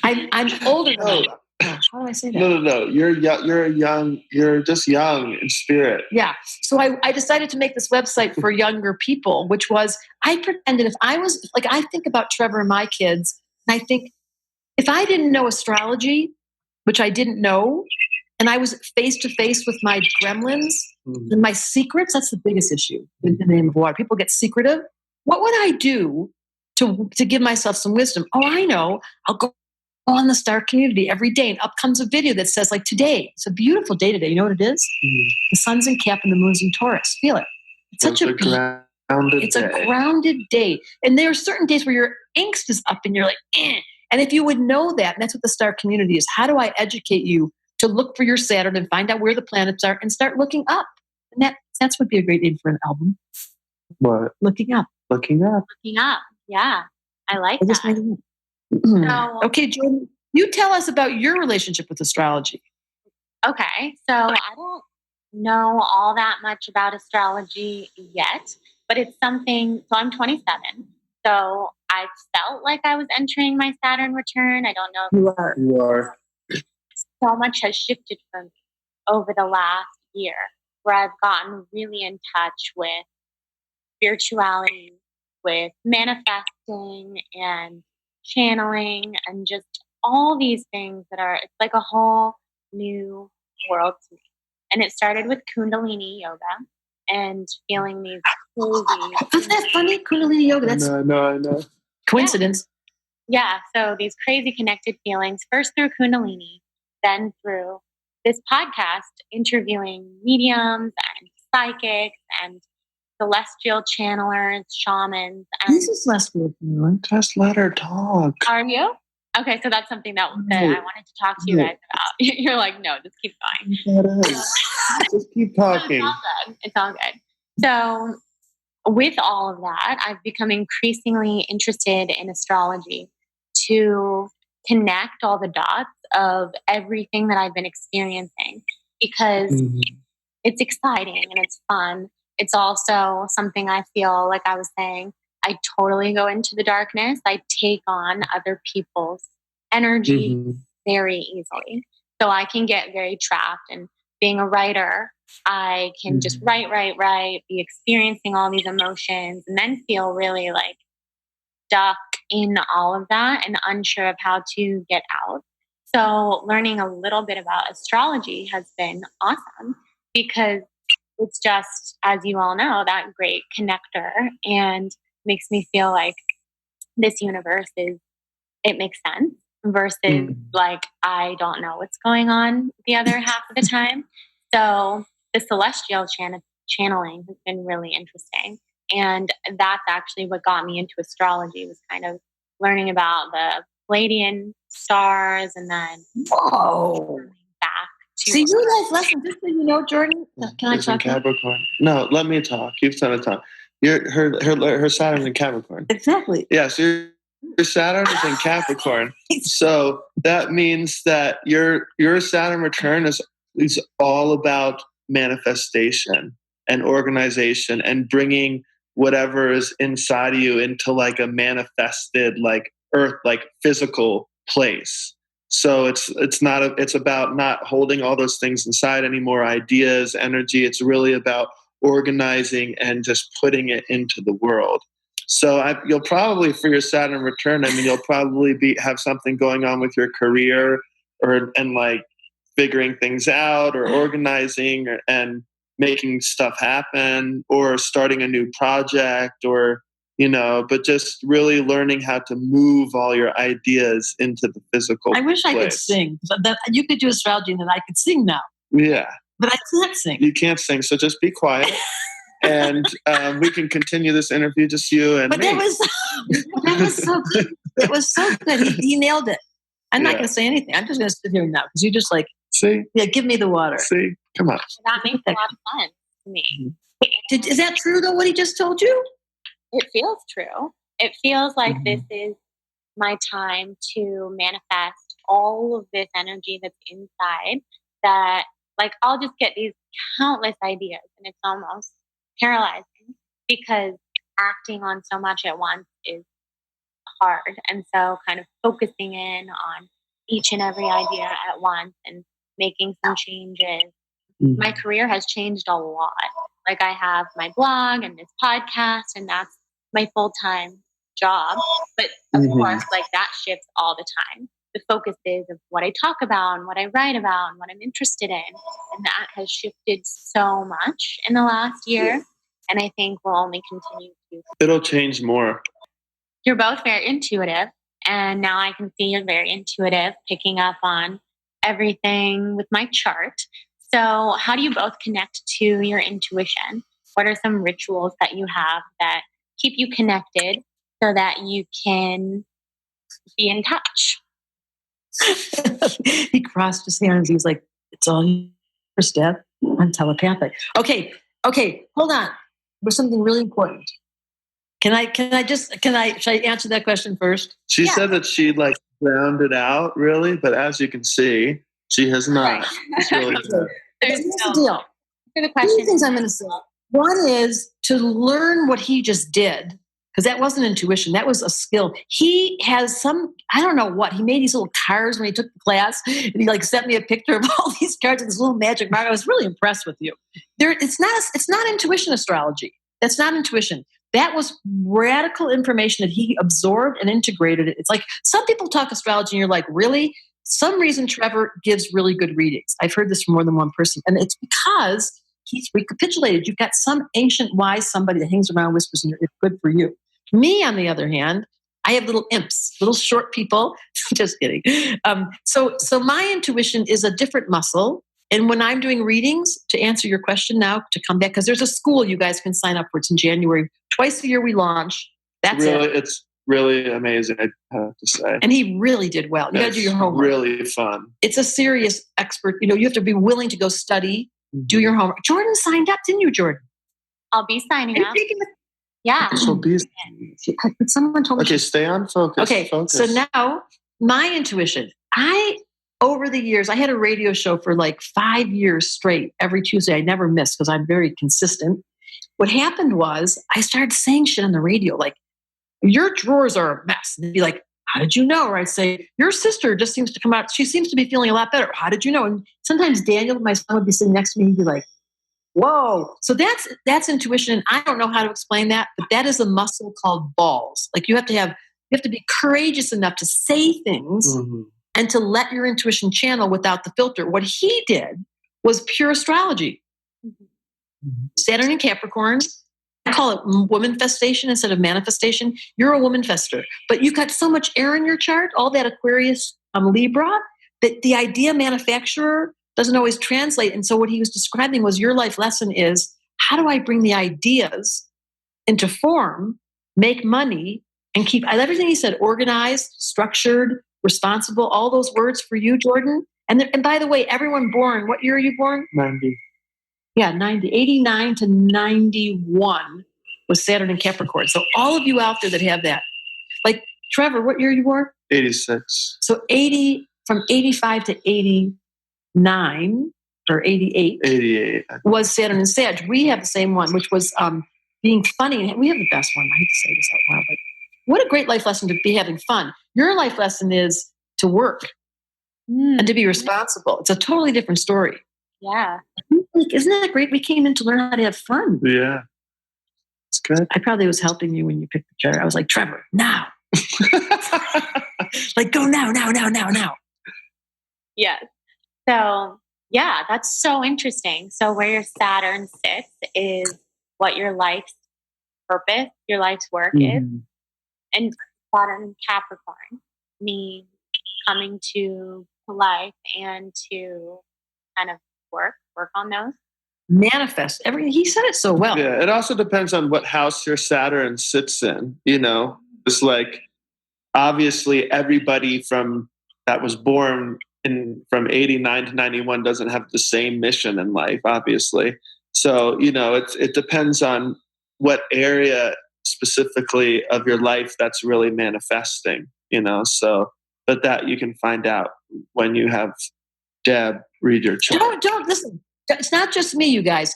I'm older than I look. How do I say that? No. You're just young in spirit. Yeah. So I decided to make this website for younger people, which was, I pretended if I was, like, I think about Trevor and my kids, and I think if I didn't know astrology, which I didn't know, and I was face to face with my gremlins and my secrets, that's the biggest issue in the name of water. People get secretive. What would I do to give myself some wisdom? Oh, I know. I'll go on the Star Community every day, and up comes a video that says, like, today, it's a beautiful day today. You know what it is? The sun's in Cap and the moon's in Taurus. Feel it. It's such a grounded day. And there are certain days where your angst is up and you're like, eh. And if you would know that, and that's what the Star Community is, how do I educate you to look for your Saturn and find out where the planets are and start looking up? And that's would be a great name for an album. What? Looking up. Looking up. Looking up. Yeah. I like that. So, okay, Jordan, you tell us about your relationship with astrology. Okay. So I don't know all that much about astrology yet, but it's something, so I'm 27. So I felt like I was entering my Saturn return. I don't know. You are. So much has shifted for me over the last year, where I've gotten really in touch with spirituality, with manifesting and channeling, and just all these things it's like a whole new world to me. And it started with Kundalini yoga and feeling these crazy. Isn't that funny? Kundalini yoga. That's I know. Coincidence. Yeah. So these crazy connected feelings, first through Kundalini, then through this podcast, interviewing mediums and psychics and celestial channelers, shamans. And this is celestial channeler. Just let her talk. Are you? Okay, so that's something that I wanted to talk to you guys about. You're like, no, just keep going. Just keep talking. It's all good. So with all of that, I've become increasingly interested in astrology to connect all the dots of everything that I've been experiencing, because it's exciting and it's fun. It's also something I feel like I was saying, I totally go into the darkness. I take on other people's energy very easily. So I can get very trapped. And being a writer, I can just write, be experiencing all these emotions, and then feel really like stuck in all of that and unsure of how to get out. So learning a little bit about astrology has been awesome, because it's just, as you all know, that great connector, and makes me feel like this universe it makes sense, versus like, I don't know what's going on the other half of the time. So the celestial channeling has been really interesting. And that's actually what got me into astrology, was kind of learning about the Pleiadian stars, and then back to... See, you guys lesson, just so you know, Jordan. Can I talk? Capricorn. No, let me talk. You've done a time. Her Saturn in Capricorn. Exactly. Yeah, so your Saturn is in Capricorn. So that means that your Saturn return is all about manifestation and organization and bringing whatever is inside of you into like a manifested, like earth, like physical place. So it's about not holding all those things inside anymore, ideas, energy. It's really about organizing and just putting it into the world. So you'll probably, for your Saturn return, you'll probably have something going on with your career and like figuring things out or organizing and making stuff happen or starting a new project or, but just really learning how to move all your ideas into the physical I wish place. I could sing. You could do astrology and then I could sing now. Yeah. But I can't sing. You can't sing, so just be quiet. And we can continue this interview, just you and me. That was so good. It was so good. He nailed it. I'm not going to say anything. I'm just going to sit here now because you just like, see? Yeah, give me the water. See? Come on. That makes a lot of fun to me. Is that true, though, what he just told you? It feels true. It feels like this is my time to manifest all of this energy that's inside that, like, I'll just get these countless ideas and it's almost paralyzing because acting on so much at once is hard. And so kind of focusing in on each and every idea at once and making some changes. My career has changed a lot. Like I have my blog and this podcast and that's my full-time job. But of course, like that shifts all the time. The focus is of what I talk about and what I write about and what I'm interested in. And that has shifted so much in the last year. And I think will only continue to. It'll change more. You're both very intuitive. And now I can see you're very intuitive, picking up on everything with my chart. So how do you both connect to your intuition? What are some rituals that you have that keep you connected so that you can be in touch? He crossed his hands. He was like, it's all yours, Deb. I'm telepathic. Okay, hold on. There's something really important. Should I answer that question first? She said that she like rounded out really, but as you can see, she has not. Right. It's really good. Here's the deal. For the question. Two things I'm going to say. One is to learn what he just did, because that wasn't intuition. That was a skill. He has I don't know what, he made these little cards when he took the class, and he like sent me a picture of all these cards with this little magic mark. I was really impressed with you. It's not intuition astrology. That's not intuition. That was radical information that he absorbed and integrated. It's like some people talk astrology and you're like, really? Some reason Trevor gives really good readings. I've heard this from more than one person. And it's because he's recapitulated. You've got some ancient wise somebody that hangs around, whispers in your ear, good for you. Me, on the other hand, I have little imps, little short people. Just kidding. So my intuition is a different muscle. And when I'm doing readings, to answer your question now, to come back, because there's a school you guys can sign up for. It's in January. Twice a year we launch. That's really, it. It's really amazing, I have to say. And he really did well. You got to do your homework. Really fun. It's a serious expert. You have to be willing to go study, do your homework. Jordan signed up, didn't you, Jordan? I'll be signing up. Yeah. Someone told me. Okay, stay on focus. Okay, focus. So now my intuition. Over the years, I had a radio show for like 5 years straight. Every Tuesday, I never missed because I'm very consistent. What happened was I started saying shit on the radio, like, your drawers are a mess. And they'd be like, how did you know? Or I'd say, your sister just seems to come out. She seems to be feeling a lot better. How did you know? And sometimes Daniel, my son, would be sitting next to me. He'd be like, whoa. So that's intuition. I don't know how to explain that, but that is a muscle called balls. Like you have to be courageous enough to say things and to let your intuition channel without the filter. What he did was pure astrology. Saturn in Capricorn. I call it womanfestation instead of manifestation. You're a womanfester, but you've got so much air in your chart, all that Aquarius Libra, that the idea manufacturer doesn't always translate. And so what he was describing was your life lesson is, how do I bring the ideas into form, make money, and keep everything he said, organized, structured, responsible, all those words for you, Jordan. And by the way, everyone born, what year are you born? 90. Yeah, 89 to 91 was Saturn in Capricorn. So all of you out there that have that, like Trevor, what year are you born? 86. So from 85 to 89, or 88. 88. Was Saturn and Sag. We have the same one, which was being funny. We have the best one. I hate to say this out loud, but what a great life lesson to be having fun. Your life lesson is to work and to be responsible. It's a totally different story. Yeah. Isn't that great? We came in to learn how to have fun. Yeah. It's good. I probably was helping you when you picked the chair. I was like, Trevor, now. Like, go now. Yes. So, yeah, that's so interesting. So, where your Saturn sits is what your life's purpose, your life's work is. And Saturn in Capricorn means coming to life and to kind of work on those. Manifest everything. He said it so well. Yeah. It also depends on what house your Saturn sits in. It's like, obviously everybody that was born from 89 to 91 doesn't have the same mission in life, obviously. So, it depends on what area specifically of your life that's really manifesting, but that you can find out when you have Deb read your chart. Don't listen. It's not just me, you guys.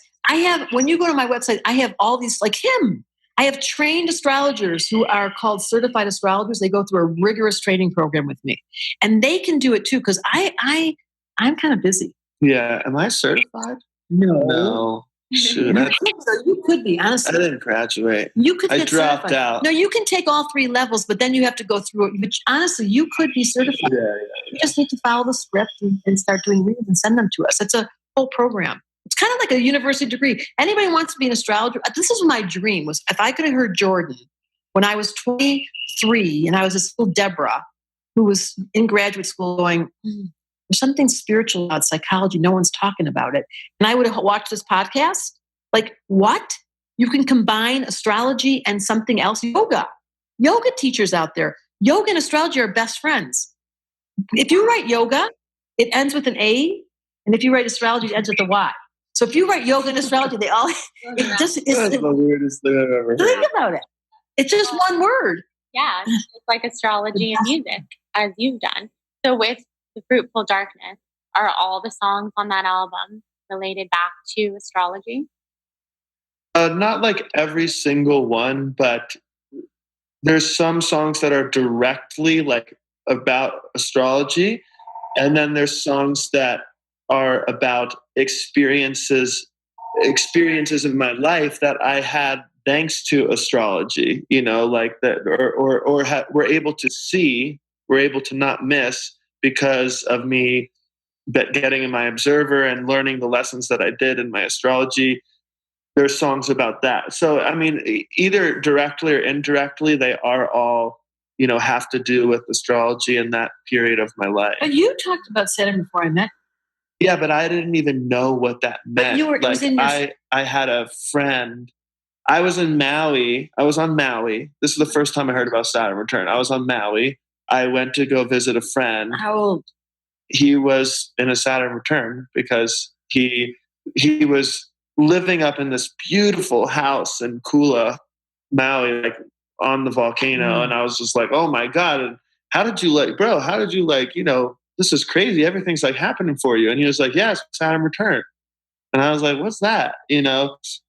When you go to my website, I have all these, like him. I have trained astrologers who are called certified astrologers. They go through a rigorous training program with me, and they can do it too. Cause I'm kind of busy. Yeah. Am I certified? No. Shoot, You could be, honestly. I didn't graduate. You could. I get dropped certified. out. No, you can take all 3 levels, but then you have to go through it. But honestly, you could be certified. Yeah. You just need to follow the script and start doing readings and send them to us. It's a whole program. It's kind of like a university degree. Anybody wants to be an astrologer? This is my dream, was if I could have heard Jordan when I was 23 and I was at school, Debra, who was in graduate school going, there's something spiritual about psychology. No one's talking about it. And I would have watched this podcast. Like, what? You can combine astrology and something else. Yoga teachers out there. Yoga and astrology are best friends. If you write yoga, it ends with an A. And if you write astrology, it ends with a Y. So if you write yoga and astrology, That's the weirdest thing I've ever heard. Think about it. It's just one word. Yeah, it's like astrology and music, as you've done. So with The Fruitful Darkness, are all the songs on that album related back to astrology? Not like every single one, but there's some songs that are directly like about astrology. And then there's songs that are about experiences in my life that I had thanks to astrology, like that, or we're able to see, we're able to not miss because of me getting in my observer and learning the lessons that I did in my astrology. There's songs about that. So, I mean, either directly or indirectly, they are all, have to do with astrology in that period of my life. But you talked about Saturn before I met. Yeah, but I didn't even know what that meant. But I had a friend. I was in Maui. I was on Maui. This is the first time I heard about Saturn Return. I was on Maui. I went to go visit a friend. How old? He was in a Saturn Return because he was living up in this beautiful house in Kula, Maui, like on the volcano. And I was just like, oh my God. And how did you this is crazy. Everything's like happening for you. And he was like, yeah, it's Saturn Return. And I was like, what's that?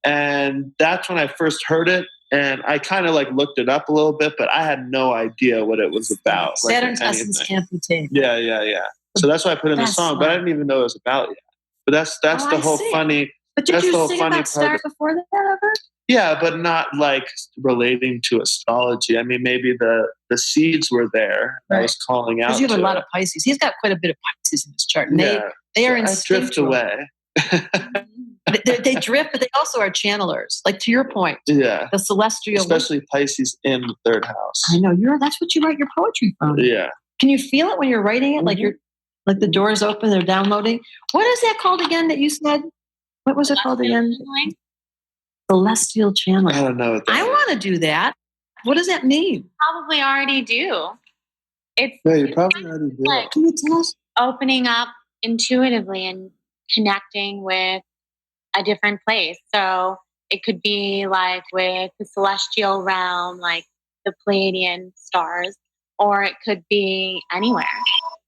And that's when I first heard it. And I kind of like looked it up a little bit, but I had no idea what it was about. Saturn's essence can't be tamed. Yeah. So that's why I put in the song, but I didn't even know it was about yet. But that's the whole funny. But did you sing about stars before that ever? Yeah, but not like relating to astrology. I mean, maybe the seeds were there. Right. I was calling out. Because you have a lot of Pisces. He's got quite a bit of Pisces in his chart. And they are instinctual. Drift away. they drift, but they also are channelers. Like to your point. Yeah. The celestial. Especially Pisces in the 3rd house. I know. That's what you write your poetry from. Yeah. Can you feel it when you're writing it? Like like the doors open, they're downloading. What is that called again that you said? What was it called again? Channeling? Celestial channeling. I don't know what that I want to do that. What does that mean? Probably already do. You probably already do. Like can you tell us? opening up intuitively and connecting with a different place. So it could be like with the celestial realm, like the Pleiadian stars, or it could be anywhere.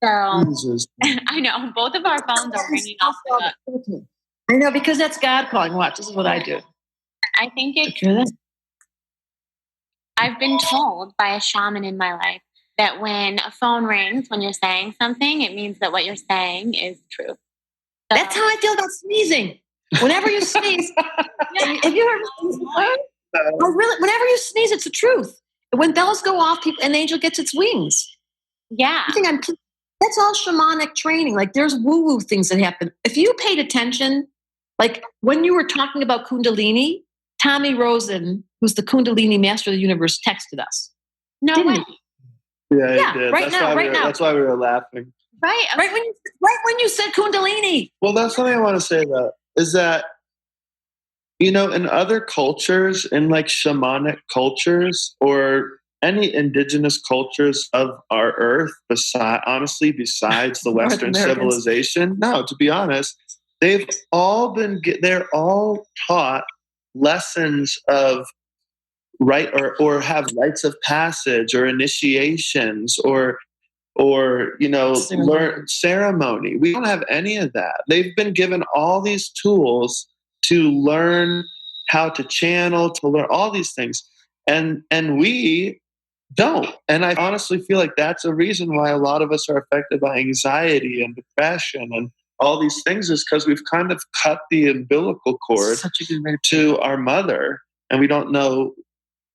So Jesus. I know both of our phones are ringing off the hook. I know, because that's God calling. Watch, this is what I do. I think it's, Hear that? I've been told by a shaman in my life that when a phone rings, when you're saying something, it means that what you're saying is true. So, That's how I feel about sneezing. Whenever you sneeze, have you ever whenever you sneeze, it's the truth. When bells go off, an angel gets its wings. yeah. I think that's all shamanic training. Like, there's woo-woo things that happen. If you paid attention, like when you were talking about Kundalini, Tommy Rosen, who's the Kundalini master of the universe, texted us. No Didn't way. he? Yeah, Yeah, he did. right now. That's why we were laughing. Right. Right when you said Kundalini. Well, that's something I want to say though, is that, in other cultures, in like shamanic cultures or any indigenous cultures of our earth, besides the Western civilization, no, to be honest, they're all taught lessons of right or have rites of passage or initiations or learn ceremony. We don't have any of that. They've been given all these tools to learn how to channel, to learn all these things, and we don't. And I honestly feel like that's a reason why a lot of us are affected by anxiety and depression and all these things, is because we've kind of cut the umbilical cord to our mother, and we don't know.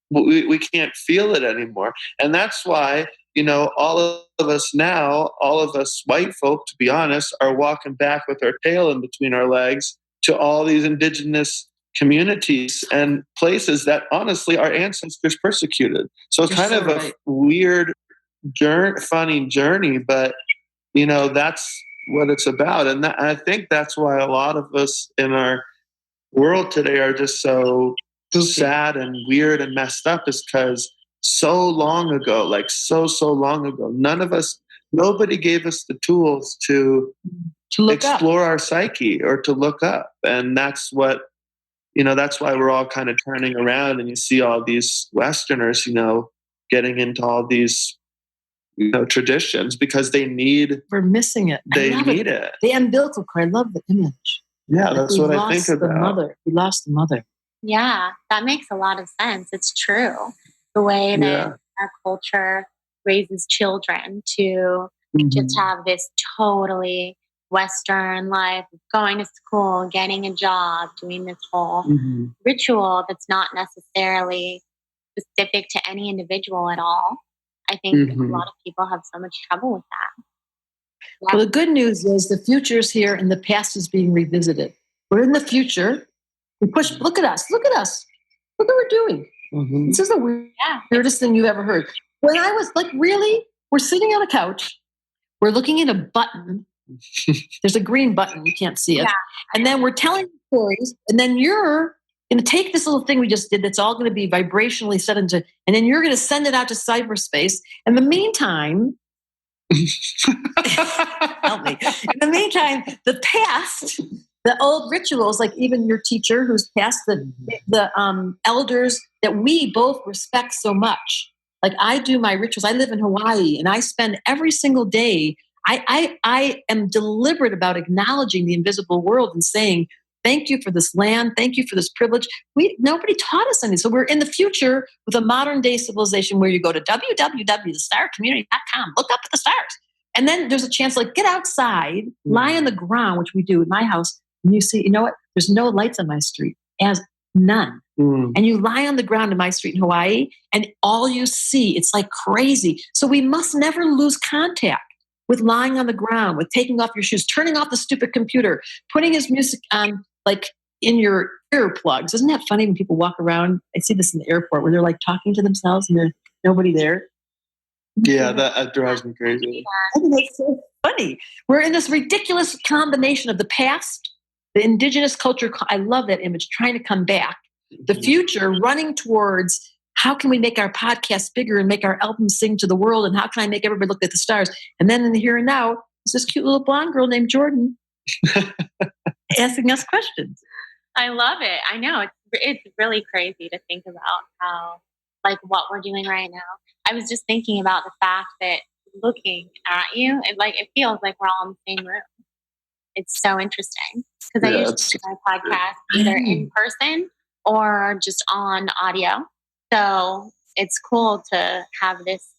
We can't feel it anymore. And that's why, all of us now, all of us white folk, to be honest, are walking back with our tail in between our legs to all these indigenous communities and places that honestly our ancestors persecuted. So it's kind of a weird, funny journey, but, that's what it's about. And I think that's why a lot of us in our world today are just so sad and weird and messed up, is because so long ago, so long ago, nobody gave us the tools to explore our psyche or to look up. And that's what, that's why we're all kind of turning around, and you see all these Westerners, getting into all these, traditions, because we're missing it. They need it. The umbilical cord. I love the image. Yeah, that's what I think about. We lost the mother. Yeah, that makes a lot of sense. It's true. The way that our culture raises children to just have this totally Western life, going to school, getting a job, doing this whole ritual that's not necessarily specific to any individual at all. I think a lot of people have so much trouble with that. Yeah. Well, the good news is the future is here and the past is being revisited. We're in the future. Look at us. Look what we're doing. This is the weirdest thing you've ever heard. When I was like, really? We're sitting on a couch. We're looking at a button. There's a green button. You can't see it. Yeah. And then we're telling stories. And then you're going to take this little thing we just did that's all going to be vibrationally set into, and then you're going to send it out to cyberspace. In the meantime, help me. In the meantime, the past, the old rituals, like even your teacher who's passed, the elders that we both respect so much. Like I do my rituals. I live in Hawaii, and I spend every single day. I am deliberate about acknowledging the invisible world and saying, thank you for this land. Thank you for this privilege. Nobody taught us anything. So we're in the future with a modern day civilization where you go to www.thestarcommunity.com, look up at the stars. And then there's a chance, like, get outside, lie on the ground, which we do in my house. And you see, you know what? There's no lights on my street, as none. And you lie on the ground in my street in Hawaii, and all you see, it's like crazy. So we must never lose contact with lying on the ground, with taking off your shoes, turning off the stupid computer, putting his music on, like in your earplugs. Isn't that funny when people walk around? I see this in the airport where they're like talking to themselves and there's nobody there. Yeah, that drives me crazy. I think it's so funny. We're in this ridiculous combination of the past, the indigenous culture. I love that image, trying to come back. The future, running towards how can we make our podcast bigger and make our albums sing to the world, and how can I make everybody look at the stars? And then in the here and now, there's this cute little blonde girl named Jordan asking us questions. I love it. I know it's really crazy to think about how, like, what we're doing right now. I was just thinking about the fact that looking at you. It feels like we're all in the same room. It's so interesting because I usually do my podcast either in person or just on audio. So it's cool to have this.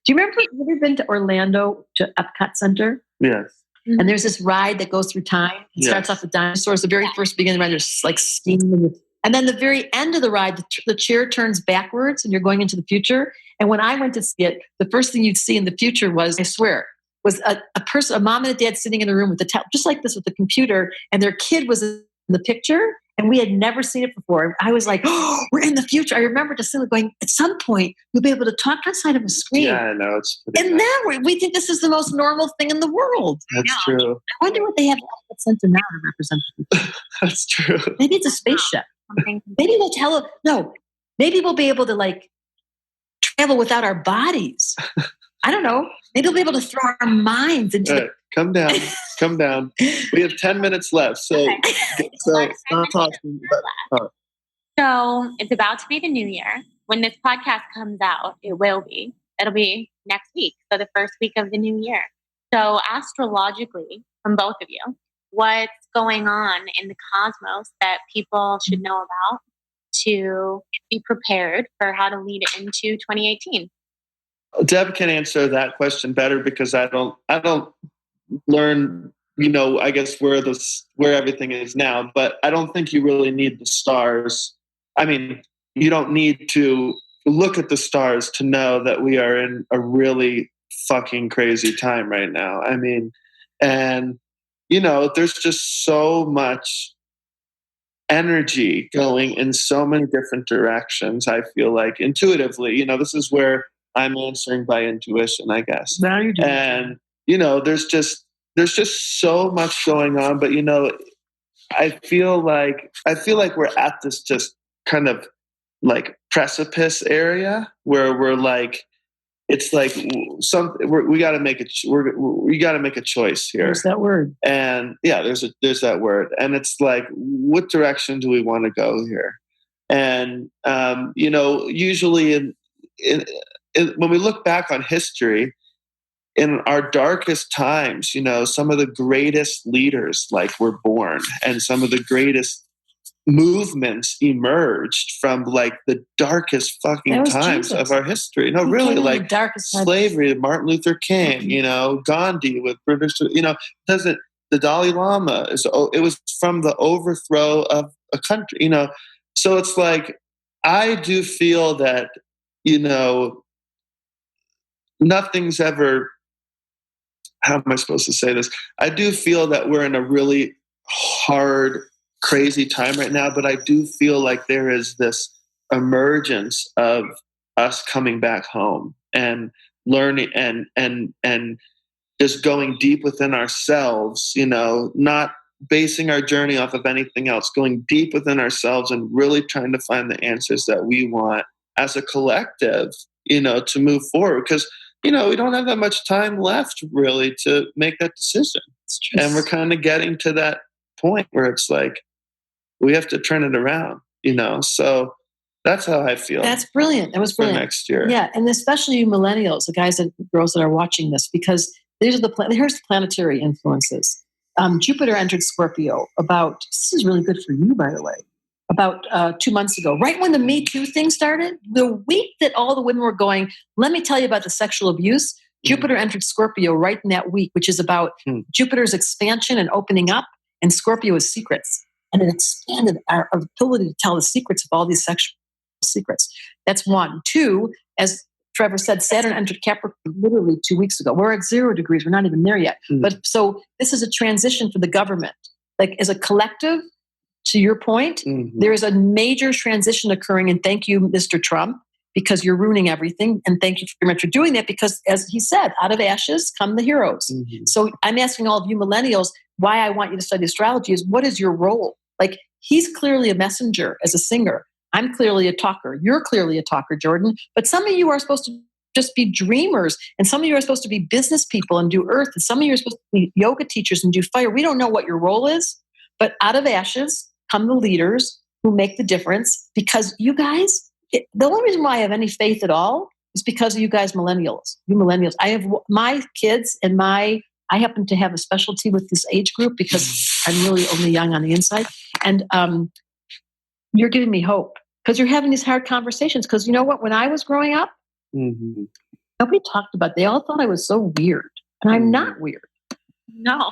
Do you remember, have you ever been to Orlando, to Epcot Center? Yes. And there's this ride that goes through time. It starts off with dinosaurs. The very first beginning ride, there's like steam. And then the very end of the ride, the chair turns backwards and you're going into the future. And when I went to see it, the first thing you'd see in the future was, I swear, was a person, a mom and a dad sitting in the room with just like this with the computer, and their kid was in the picture. And we had never seen it before. I was like, oh, we're in the future. I remember distinctly going, at some point, you'll be able to talk outside of a screen. Yeah, I know. And now we think this is the most normal thing in the world. That's true. I wonder what they have at the center now to represent the future. That's true. Maybe it's a spaceship. Maybe we'll maybe we'll be able to like travel without our bodies. I don't know. Maybe we'll be able to throw our minds into All right, come down. We have 10 minutes left. So stop talking. So it's about to be the new year. When this podcast comes out, it'll be next week. So the first week of the new year. So astrologically, from both of you, what's going on in the cosmos that people should know about to be prepared for how to lead into 2018? Deb can answer that question better because I don't learn, I guess where everything is now, but I don't think you really need the stars. I mean, you don't need to look at the stars to know that we are in a really fucking crazy time right now. I mean, and there's just so much energy going in so many different directions. I feel like intuitively, this is where I'm answering by intuition, I guess. Now you're doing and there's just so much going on. But I feel like we're at this just kind of like precipice area where we're like, it's like we got to make a choice here. There's that word. And yeah, there's that word, and it's like, what direction do we want to go here? And usually when we look back on history, in our darkest times, some of the greatest leaders were born, and some of the greatest movements emerged from the darkest fucking times of our history. No, really, slavery, Martin Luther King, Gandhi with British, the Dalai Lama it was from the overthrow of a country, So it's like, I do feel that, nothing's ever, how am I supposed to say this? I do feel that we're in a really hard, crazy time right now, but I do feel like there is this emergence of us coming back home and learning and just going deep within ourselves, not basing our journey off of anything else, going deep within ourselves and really trying to find the answers that we want as a collective, to move forward. Because we don't have that much time left really to make that decision. And we're kind of getting to that point where it's like, we have to turn it around, So that's how I feel. That's brilliant. That was brilliant. For next year. Yeah. And especially you millennials, the guys and girls that are watching this, because here's the planetary influences. Jupiter entered Scorpio this is really good for you, by the way, about 2 months ago, right when the Me Too thing started, the week that all the women were going, let me tell you about the sexual abuse, Jupiter entered Scorpio right in that week, which is about Jupiter's expansion and opening up, and Scorpio is secrets. And it expanded our ability to tell the secrets of all these sexual secrets. That's one. Two, as Trevor said, Saturn entered Capricorn literally 2 weeks ago. We're at 0 degrees. We're not even there yet. But so this is a transition for the government. As a collective, to your point, there is a major transition occurring. And thank you, Mr. Trump, because you're ruining everything. And thank you very much for doing that, because as he said, out of ashes come the heroes. So I'm asking all of you millennials, why I want you to study astrology is, what is your role? He's clearly a messenger as a singer. I'm clearly a talker. You're clearly a talker, Jordan. But some of you are supposed to just be dreamers. And some of you are supposed to be business people and do earth. And some of you are supposed to be yoga teachers and do fire. We don't know what your role is. But out of ashes come the leaders who make the difference. Because you guys, the only reason why I have any faith at all is because of you guys, millennials. You millennials. I have my kids and I happen to have a specialty with this age group because I'm really only young on the inside. And you're giving me hope because you're having these hard conversations. Because you know what? When I was growing up, nobody talked about it. They all thought I was so weird. And I'm not weird. No.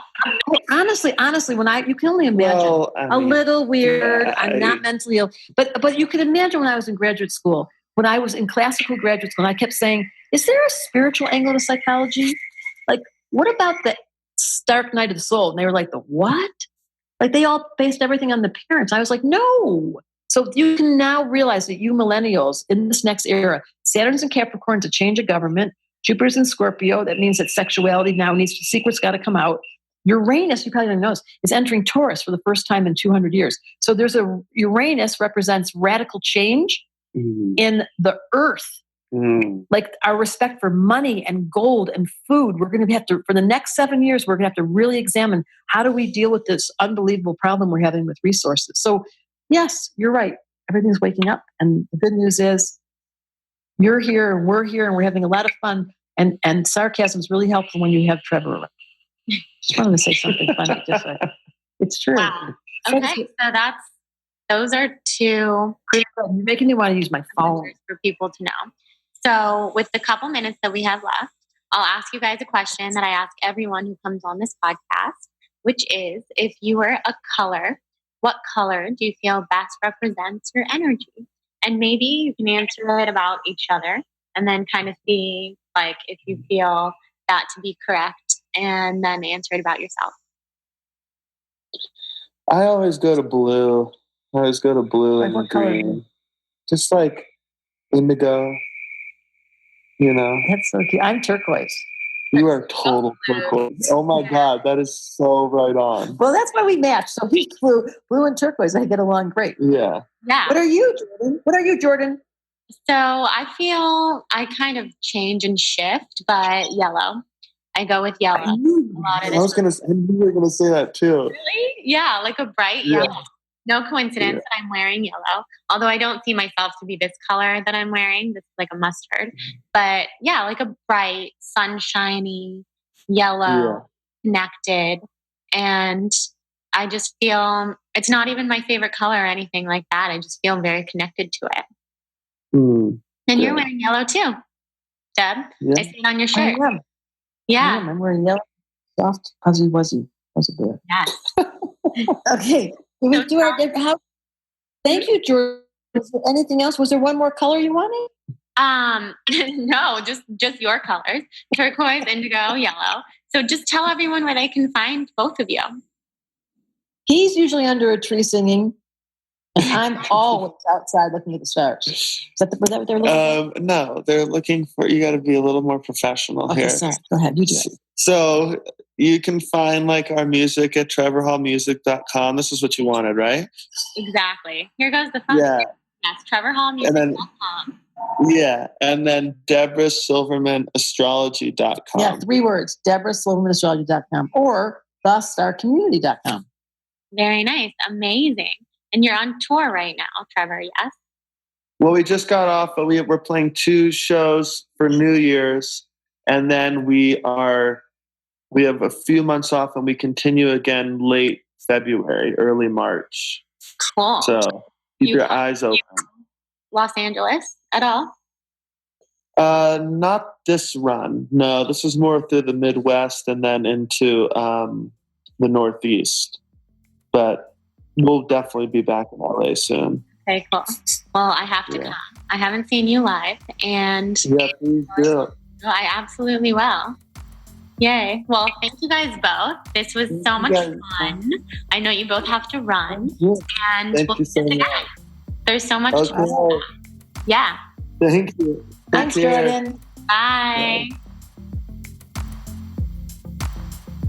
Honestly, when you can only imagine a little weird. Yeah, I'm not mentally ill, but you can imagine when I was in graduate school, when I was in classical graduate school, and I kept saying, "Is there a spiritual angle to psychology? Like, what about the dark night of the soul?" And they were like, "The what?" Like they all based everything on the parents. I was like, "No." So you can now realize that you millennials in this next era, Saturn's in Capricorn to change a government. Jupiter's in Scorpio. That means that sexuality now needs to, secrets got to come out. Uranus, you probably don't know, is entering Taurus for the first time in 200 years. So there's Uranus represents radical change in the earth. Like our respect for money and gold and food. We're going to have to, for the next 7 years, we're going to have to really examine how do we deal with this unbelievable problem we're having with resources. So yes, you're right. Everything's waking up. And the good news is, you're here and we're having a lot of fun, and sarcasm is really helpful when you have Trevor around. Just wanted to say something funny. It's true. Wow. Okay, so those are two you're making me want to use my phone for people to know. So with the couple minutes that we have left, I'll ask you guys a question that I ask everyone who comes on this podcast, which is, if you were a color, what color do you feel best represents your energy? And maybe you can answer it about each other and then kind of see like if you feel that to be correct and then answer it about yourself. I always go to blue. And what green. color? Just like indigo, you know. That's so cute. I'm turquoise. You are total turquoise. Oh my God, that is so right on. Well, that's why we match. So he's blue and turquoise. I get along great. Yeah. Yeah. What are you, Jordan? So I feel I kind of change and shift, but yellow. I go with yellow. You were going to say that too. Really? Yeah, like a bright yellow. No coincidence that I'm wearing yellow. Although I don't see myself to be this color that I'm wearing. This is like a mustard. But yeah, like a bright, sunshiny, yellow, connected. And I just feel, it's not even my favorite color or anything like that. I just feel very connected to it. And you're wearing yellow too, Deb. I see it on your shirt. I am. Yeah. I'm wearing yellow. Soft, fuzzy, wuzzy bear. Yes. Okay. Can we do our, thank you, Jordan. Was there anything else? Was there one more color you wanted? No, just your colors. Turquoise, indigo, yellow. So just tell everyone where they can find both of you. He's usually under a tree singing, and I'm always outside looking at the stars. Is that what they're looking for? No, they're looking for, you got to be a little more professional here. Sorry. Go ahead. You do it. So you can find like our music at trevorhallmusic.com. This is what you wanted, right? Exactly. Here goes the fun. Yeah. Yes, trevorhallmusic.com. Yeah. And then Debra Silverman astrology.com. Yeah, 3 words. Debra Silverman astrology.com or thestarcommunity.com. Very nice. Amazing. And you're on tour right now, Trevor, yes? Well, we just got off, but we're playing 2 shows for New Year's. And then we have a few months off, and we continue again late February, early March. Cool. So keep your eyes open. Los Angeles at all? Not this run. No, this is more through the Midwest and then into the Northeast. But we'll definitely be back in LA soon. Okay, cool. Well, I have to come. I haven't seen you live, and yeah, please do. I absolutely will. Yay. Well, thank you guys both. This was so much fun. I know you both have to run. And thank you so much. There's so much to do. Yeah. Thank you. Thanks, Jordan. Bye.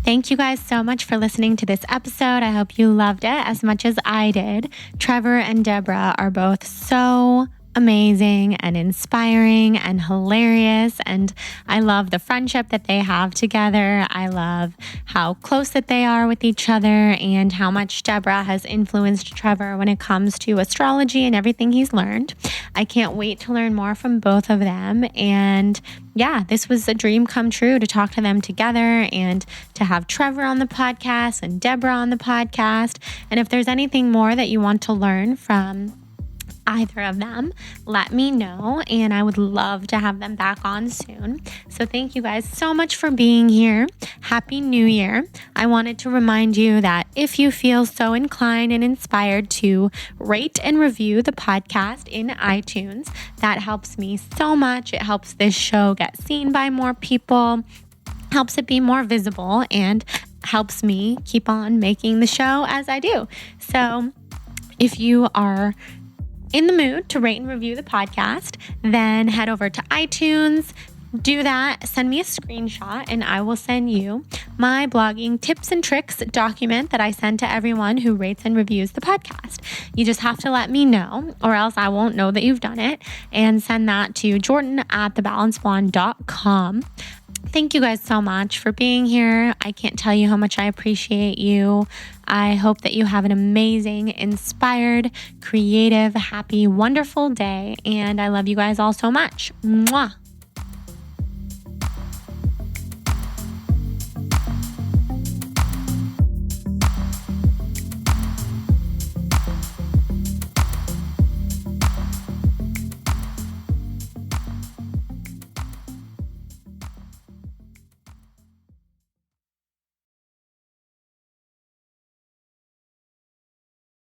Thank you guys so much for listening to this episode. I hope you loved it as much as I did. Trevor and Debra are both so amazing and inspiring and hilarious. And I love the friendship that they have together. I love how close that they are with each other and how much Debra has influenced Trevor when it comes to astrology and everything he's learned. I can't wait to learn more from both of them. And yeah, this was a dream come true to talk to them together and to have Trevor on the podcast and Debra on the podcast. And if there's anything more that you want to learn from either of them, let me know, and I would love to have them back on soon. So thank you guys so much for being here. Happy New Year. I wanted to remind you that if you feel so inclined and inspired to rate and review the podcast in iTunes, that helps me so much. It helps this show get seen by more people, helps it be more visible, and helps me keep on making the show as I do. So if you are in the mood to rate and review the podcast, then head over to iTunes, do that, send me a screenshot, and I will send you my blogging tips and tricks document that I send to everyone who rates and reviews the podcast. You just have to let me know, or else I won't know that you've done it, and send that to jordan@thebalancedblonde.com. Thank you guys so much for being here. I can't tell you how much I appreciate you. I hope that you have an amazing, inspired, creative, happy, wonderful day. And I love you guys all so much. Mwah.